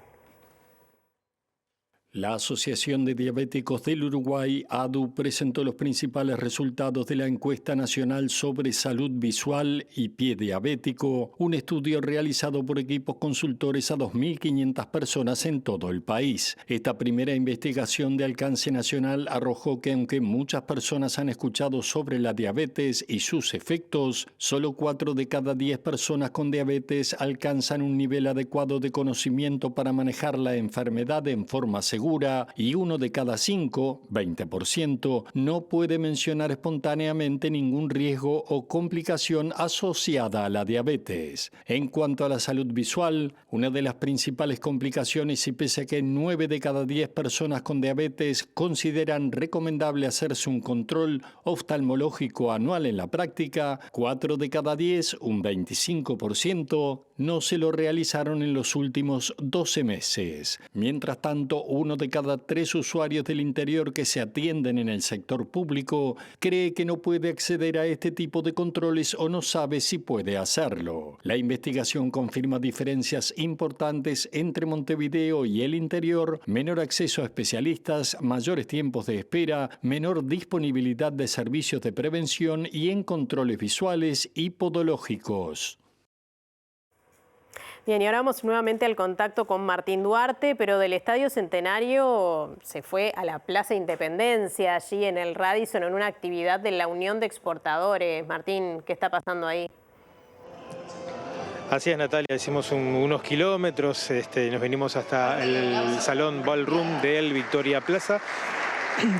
Speaker 18: La Asociación de Diabéticos del Uruguay, ADU, presentó los principales resultados de la encuesta nacional sobre salud visual y pie diabético, un estudio realizado por equipos consultores a 2.500 personas en todo el país. Esta primera investigación de alcance nacional arrojó que aunque muchas personas han escuchado sobre la diabetes y sus efectos, solo 4 de cada 10 personas con diabetes alcanzan un nivel adecuado de conocimiento para manejar la enfermedad en forma segura y 1 de cada 5, 20%, no puede mencionar espontáneamente ningún riesgo o complicación asociada a la diabetes. En cuanto a la salud visual, una de las principales complicaciones, y pese a que 9 de cada 10 personas con diabetes consideran recomendable hacerse un control oftalmológico anual en la práctica, 4 de cada 10, un 25%, no se lo realizaron en los últimos 12 meses. Mientras tanto, 1 de cada 3 usuarios del interior que se atienden en el sector público cree que no puede acceder a este tipo de controles o no sabe si puede hacerlo. La investigación confirma diferencias importantes entre Montevideo y el interior: menor acceso a especialistas, mayores tiempos de espera, menor disponibilidad de servicios de prevención y en controles visuales y podológicos.
Speaker 2: Bien, y ahora vamos nuevamente al contacto con Martín Duarte, pero del Estadio Centenario se fue a la Plaza Independencia, allí en el Radisson, en una actividad de la Unión de Exportadores. Martín, ¿qué está pasando ahí?
Speaker 3: Así es, Natalia, hicimos unos kilómetros, nos venimos hasta el Salón Ballroom del Victoria Plaza,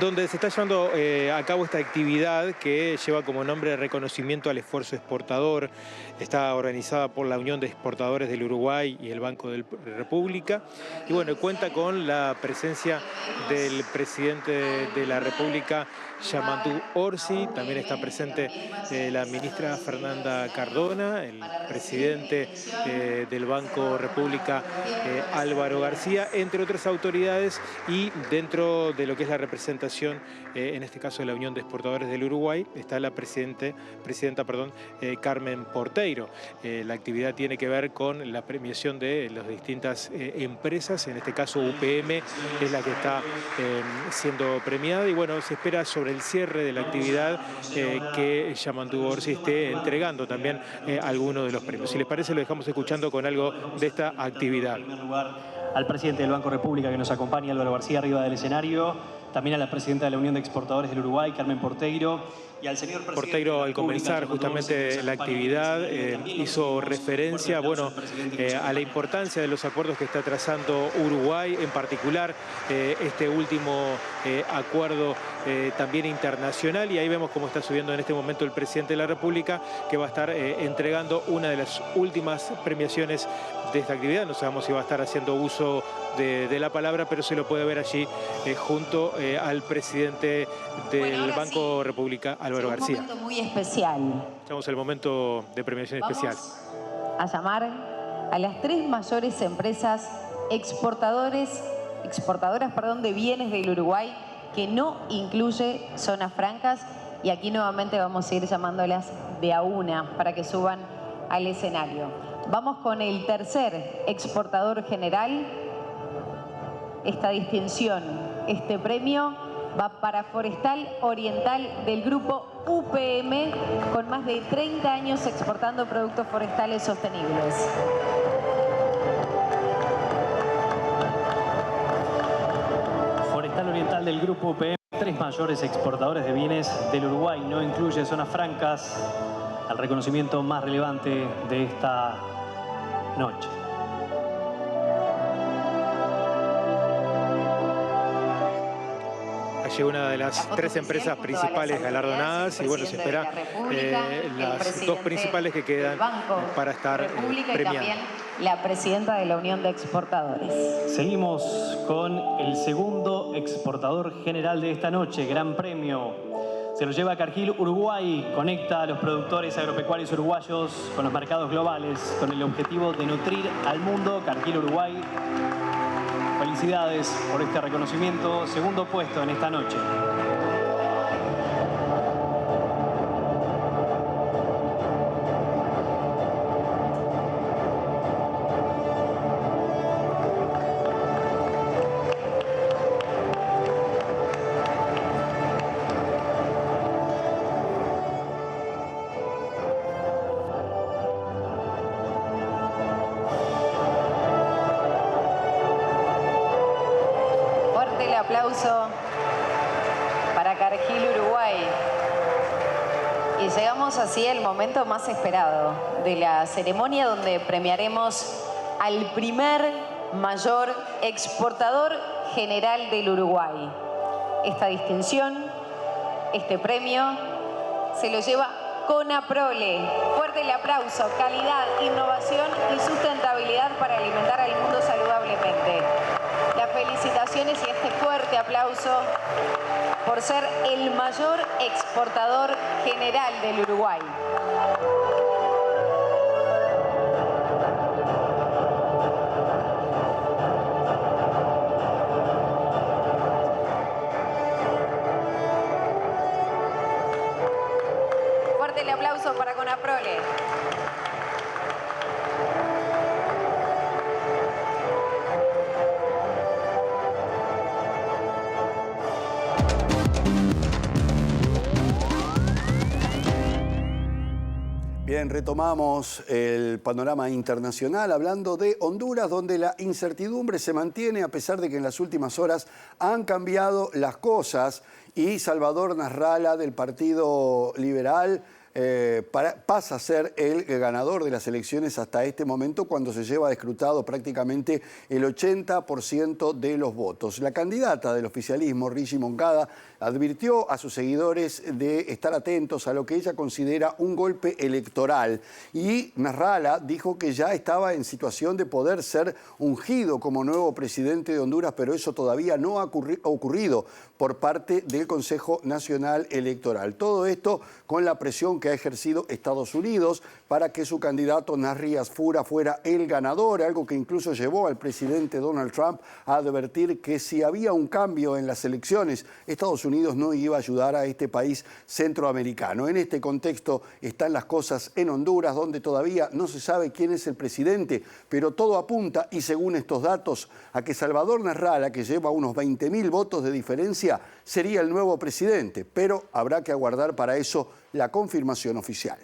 Speaker 3: donde se está llevando a cabo esta actividad que lleva como nombre Reconocimiento al Esfuerzo Exportador. Está organizada por la Unión de Exportadores del Uruguay y el Banco de la República. Y bueno, cuenta con la presencia del presidente de la República, Yamandu Orsi. También está presente la ministra Fernanda Cardona, el presidente del Banco República, Álvaro García, entre otras autoridades, y dentro de lo que es la representación, en este caso de la Unión de Exportadores del Uruguay, está la presidenta Carmen Porteiro. La actividad tiene que ver con la premiación de las distintas empresas, en este caso UPM es la que está siendo premiada, y bueno, se espera sobre el cierre de la actividad que Yamandu Orsi esté entregando también algunos de los premios. Si les parece, lo dejamos escuchando con algo de esta actividad.
Speaker 11: En primer lugar, al presidente del Banco República que nos acompaña, Álvaro García, arriba del escenario, también a la presidenta de la Unión de Exportadores del Uruguay, Carmen Porteiro, y al señor presidente
Speaker 3: Porteiro, al comenzar justamente la actividad, hizo referencia a la importancia de los acuerdos que está trazando Uruguay, en particular este último acuerdo también internacional, y ahí vemos cómo está subiendo en este momento el presidente de la República, que va a estar entregando una de las últimas premiaciones de esta actividad. No sabemos si va a estar haciendo uso de la palabra, pero se lo puede ver allí junto al presidente del Banco República, Álvaro García.
Speaker 13: Un momento muy especial.
Speaker 3: Estamos en el momento de premiación especial.
Speaker 13: A llamar a las 3 mayores empresas exportadores exportadoras de bienes del Uruguay, que no incluye zonas francas, y aquí nuevamente vamos a ir llamándolas de a una para que suban al escenario. Vamos con el tercer exportador general. Esta distinción, este premio, va para Forestal Oriental del grupo UPM, con más de 30 años exportando productos forestales sostenibles.
Speaker 11: Forestal Oriental del grupo UPM, 3 mayores exportadores de bienes del Uruguay, no incluye zonas francas, al reconocimiento más relevante de esta noche.
Speaker 3: Allí una de las 3 empresas principales galardonadas y bueno, se espera las 2 principales que quedan para estar premiadas.
Speaker 13: También la presidenta de la Unión de Exportadores.
Speaker 11: Seguimos con el segundo exportador general de esta noche, Gran Premio. Se lo lleva Cargill Uruguay, conecta a los productores agropecuarios uruguayos con los mercados globales con el objetivo de nutrir al mundo. Cargill Uruguay, felicidades por este reconocimiento, segundo puesto en esta noche.
Speaker 13: Aplauso para Cargill Uruguay. Y llegamos así al momento más esperado de la ceremonia, donde premiaremos al primer mayor exportador general del Uruguay. Esta distinción, este premio, se lo lleva Conaprole. Fuerte el aplauso, calidad, innovación y sustentabilidad para alimentar al mundo saludablemente. Las felicitaciones y este fuerte aplauso por ser el mayor exportador general del Uruguay. Fuerte el aplauso para Conaprole.
Speaker 24: Bien, retomamos el panorama internacional hablando de Honduras, donde la incertidumbre se mantiene a pesar de que en las últimas horas han cambiado las cosas y Salvador Nasralla del Partido Liberal pasa a ser el ganador de las elecciones hasta este momento, cuando se lleva escrutado prácticamente el 80% de los votos. La candidata del oficialismo, Rishi Moncada, advirtió a sus seguidores de estar atentos a lo que ella considera un golpe electoral. Y Nasralla dijo que ya estaba en situación de poder ser ungido como nuevo presidente de Honduras, pero eso todavía no ha ocurrido por parte del Consejo Nacional Electoral. Todo esto con la presión que ha ejercido Estados Unidos para que su candidato Nasri Asfura fuera el ganador, algo que incluso llevó al presidente Donald Trump a advertir que si había un cambio en las elecciones, Estados Unidos no iba a ayudar a este país centroamericano. En este contexto están las cosas en Honduras, donde todavía no se sabe quién es el presidente, pero todo apunta, y según estos datos, a que Salvador Nasralla, que lleva unos 20.000 votos de diferencia, sería el nuevo presidente, pero habrá que aguardar para eso la confirmación oficial.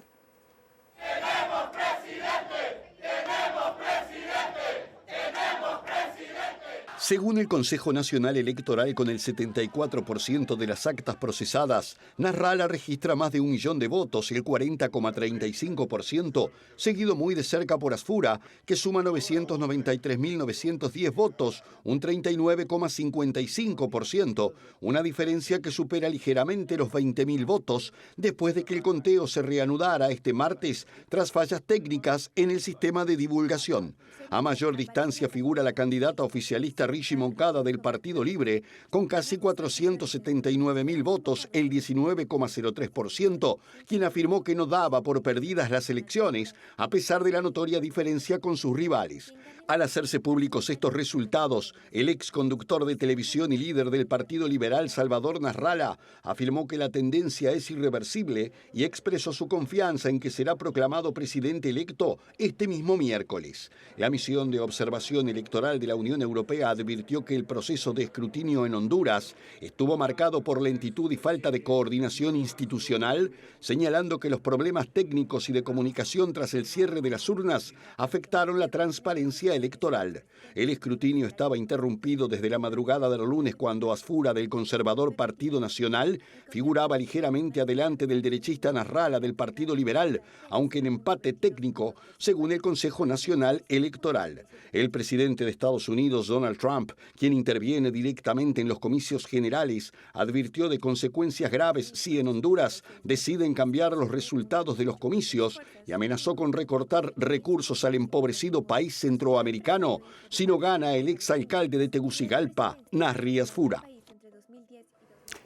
Speaker 14: ¡Tenemos presidente! ¡Tenemos presidente! ¡Tenemos presidente!
Speaker 24: Según el Consejo Nacional Electoral, con el 74% de las actas procesadas, Nasralla registra más de 1 millón de votos, el 40,35%, seguido muy de cerca por Asfura, que suma 993.910 votos, un 39,55%, una diferencia que supera ligeramente los 20.000 votos, después de que el conteo se reanudara este martes tras fallas técnicas en el sistema de divulgación. A mayor distancia figura la candidata oficialista Richie Moncada del Partido Libre, con casi 479.000 votos, el 19,03%, quien afirmó que no daba por perdidas las elecciones, a pesar de la notoria diferencia con sus rivales. Al hacerse públicos estos resultados, el ex conductor de televisión y líder del Partido Liberal, Salvador Nasrallah, afirmó que la tendencia es irreversible y expresó su confianza en que será proclamado presidente electo este mismo miércoles. La misión de observación electoral de la Unión Europea advirtió que el proceso de escrutinio en Honduras estuvo marcado por lentitud y falta de coordinación institucional, señalando que los problemas técnicos y de comunicación tras el cierre de las urnas afectaron la transparencia electoral. El escrutinio estaba interrumpido desde la madrugada del lunes cuando Asfura del conservador Partido Nacional figuraba ligeramente adelante del derechista Nasrallah del Partido Liberal, aunque en empate técnico, según el Consejo Nacional Electoral. El presidente de Estados Unidos, Donald Trump, quien interviene directamente en los comicios generales, advirtió de consecuencias graves si en Honduras deciden cambiar los resultados de los comicios y amenazó con recortar recursos al empobrecido país centroamericano si no gana el exalcalde de Tegucigalpa, Nasri Asfura.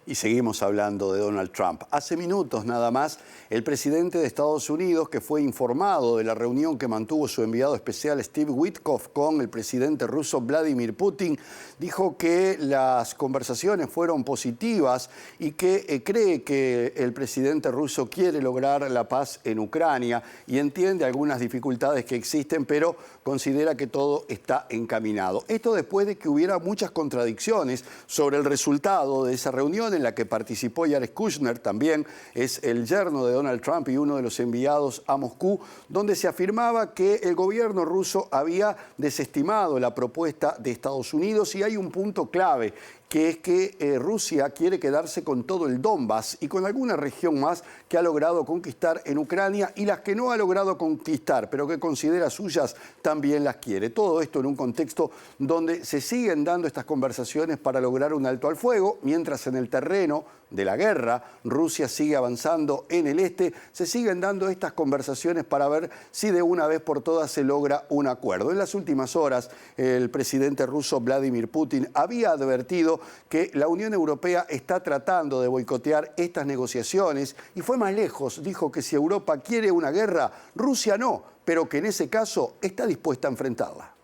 Speaker 24: Y seguimos hablando de Donald Trump. Hace minutos nada más, el presidente de Estados Unidos, que fue informado de la reunión que mantuvo su enviado especial Steve Witkoff con el presidente ruso Vladimir Putin, dijo que las conversaciones fueron positivas y que cree que el presidente ruso quiere lograr la paz en Ucrania y entiende algunas dificultades que existen, pero considera que todo está encaminado. Esto después de que hubiera muchas contradicciones sobre el resultado de esa reunión en la que participó Jared Kushner, también es el yerno de Donald Trump y uno de los enviados a Moscú, donde se afirmaba que el gobierno ruso había desestimado la propuesta de Estados Unidos y hay un punto clave, que es que Rusia quiere quedarse con todo el Donbass y con alguna región más que ha logrado conquistar en Ucrania y las que no ha logrado conquistar, pero que considera suyas, también las quiere. Todo esto en un contexto donde se siguen dando estas conversaciones para lograr un alto al fuego, mientras en el terreno de la guerra Rusia sigue avanzando en el este, se siguen dando estas conversaciones para ver si de una vez por todas se logra un acuerdo. En las últimas horas, el presidente ruso Vladimir Putin había advertido que la Unión Europea está tratando de boicotear estas negociaciones y fue más lejos, dijo que si Europa quiere una guerra, Rusia no, pero que en ese caso está dispuesta a enfrentarla.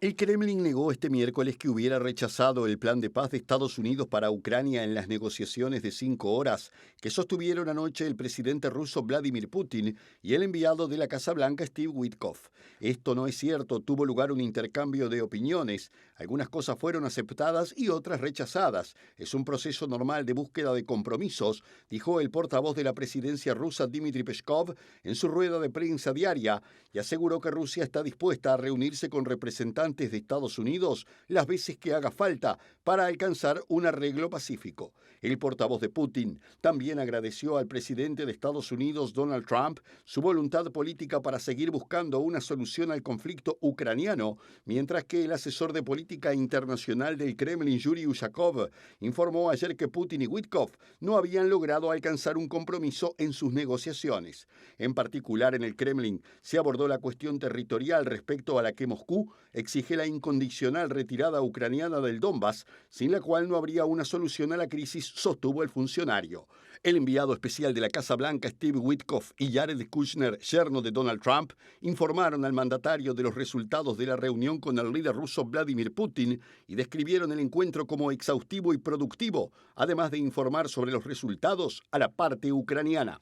Speaker 24: El Kremlin negó este miércoles que hubiera rechazado el plan de paz de Estados Unidos para Ucrania en las negociaciones de 5 horas que sostuvieron anoche el presidente ruso Vladimir Putin y el enviado de la Casa Blanca Steve Witkoff. Esto no es cierto, tuvo lugar un intercambio de opiniones. Algunas cosas fueron aceptadas y otras rechazadas. Es un proceso normal de búsqueda de compromisos, dijo el portavoz de la presidencia rusa Dmitry Peskov en su rueda de prensa diaria y aseguró que Rusia está dispuesta a reunirse con representantes de Estados Unidos las veces que haga falta para alcanzar un arreglo pacífico. El portavoz de Putin también agradeció al presidente de Estados Unidos, Donald Trump, su voluntad política para seguir buscando una solución al conflicto ucraniano, mientras que el asesor de política internacional del Kremlin, Yuri Ushakov, informó ayer que Putin y Witkoff no habían logrado alcanzar un compromiso en sus negociaciones. En particular, en el Kremlin se abordó la cuestión territorial respecto a la que Moscú exige la incondicional retirada ucraniana del Donbass, sin la cual no habría una solución a la crisis, sostuvo el funcionario. El enviado especial de la Casa Blanca, Steve Witkoff, y Jared Kushner, yerno de Donald Trump, informaron al mandatario de los resultados de la reunión con el líder ruso Vladimir Putin y describieron el encuentro como exhaustivo y productivo, además de informar sobre los resultados a la parte ucraniana.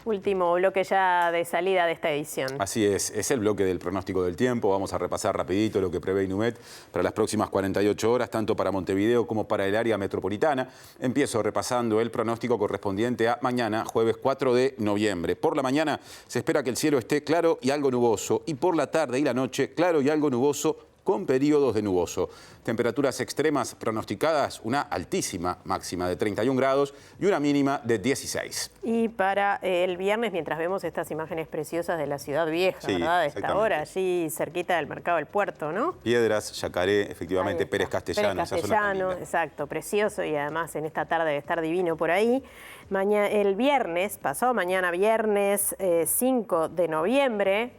Speaker 2: Último bloque ya de salida de esta edición.
Speaker 1: Así es el bloque del pronóstico del tiempo. Vamos a repasar rapidito lo que prevé Inumet para las próximas 48 horas, tanto para Montevideo como para el área metropolitana. Empiezo repasando el pronóstico correspondiente a mañana, jueves 4 de noviembre. Por la mañana se espera que el cielo esté claro y algo nuboso, y por la tarde y la noche claro y algo nuboso, con periodos de nuboso. Temperaturas extremas pronosticadas, una altísima máxima de 31 grados y una mínima de 16.
Speaker 2: Y para el viernes, mientras vemos estas imágenes preciosas de la ciudad vieja,
Speaker 1: Sí,
Speaker 2: ¿verdad? De esta hora, allí cerquita del mercado del puerto, ¿no?
Speaker 1: Piedras, Yacaré, efectivamente, Pérez Castellano.
Speaker 2: Pérez Castellano, exacto, precioso, y además en esta tarde debe estar divino por ahí. El viernes, pasado mañana viernes 5 de noviembre,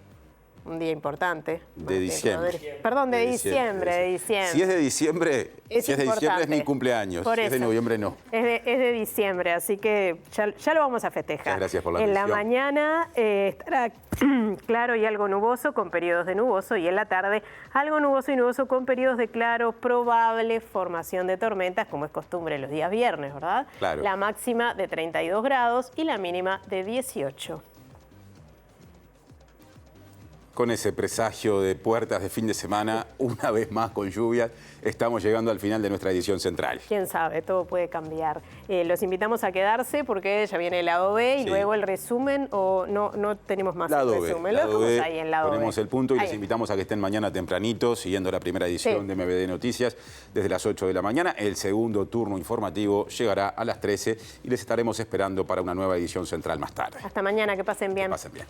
Speaker 2: un día importante.
Speaker 1: De diciembre.
Speaker 2: Perdón, de diciembre.
Speaker 1: Si es de diciembre, es mi cumpleaños.
Speaker 2: Por
Speaker 1: si es de
Speaker 2: eso.
Speaker 1: noviembre, no.
Speaker 2: Es de diciembre, así que ya lo vamos a festejar.
Speaker 1: Muchas gracias por la
Speaker 2: En la
Speaker 1: atención.
Speaker 2: mañana estará claro y algo nuboso con periodos de nuboso, y en la tarde algo nuboso y nuboso con periodos de claro, probable formación de tormentas, como es costumbre los días viernes, ¿verdad?
Speaker 1: Claro.
Speaker 2: La máxima de 32 grados y la mínima de 18.
Speaker 1: Con ese presagio de puertas de fin de semana, una vez más con lluvias, estamos llegando al final de nuestra edición central.
Speaker 2: Quién sabe, todo puede cambiar. Los invitamos a quedarse porque ya viene el lado B y luego el resumen, o no tenemos más
Speaker 1: Lado
Speaker 2: el
Speaker 1: B,
Speaker 2: resumen. Lo
Speaker 1: lado
Speaker 2: dejamos
Speaker 1: B,
Speaker 2: ahí en lado
Speaker 1: ponemos
Speaker 2: B.
Speaker 1: el punto y
Speaker 2: Ahí.
Speaker 1: les invitamos a que estén mañana tempranito, siguiendo la primera edición de MBD Noticias desde las 8 de la mañana. El segundo turno informativo llegará a las 13 y les estaremos esperando para una nueva edición central más tarde.
Speaker 2: Hasta mañana, que pasen bien.
Speaker 1: Que pasen bien.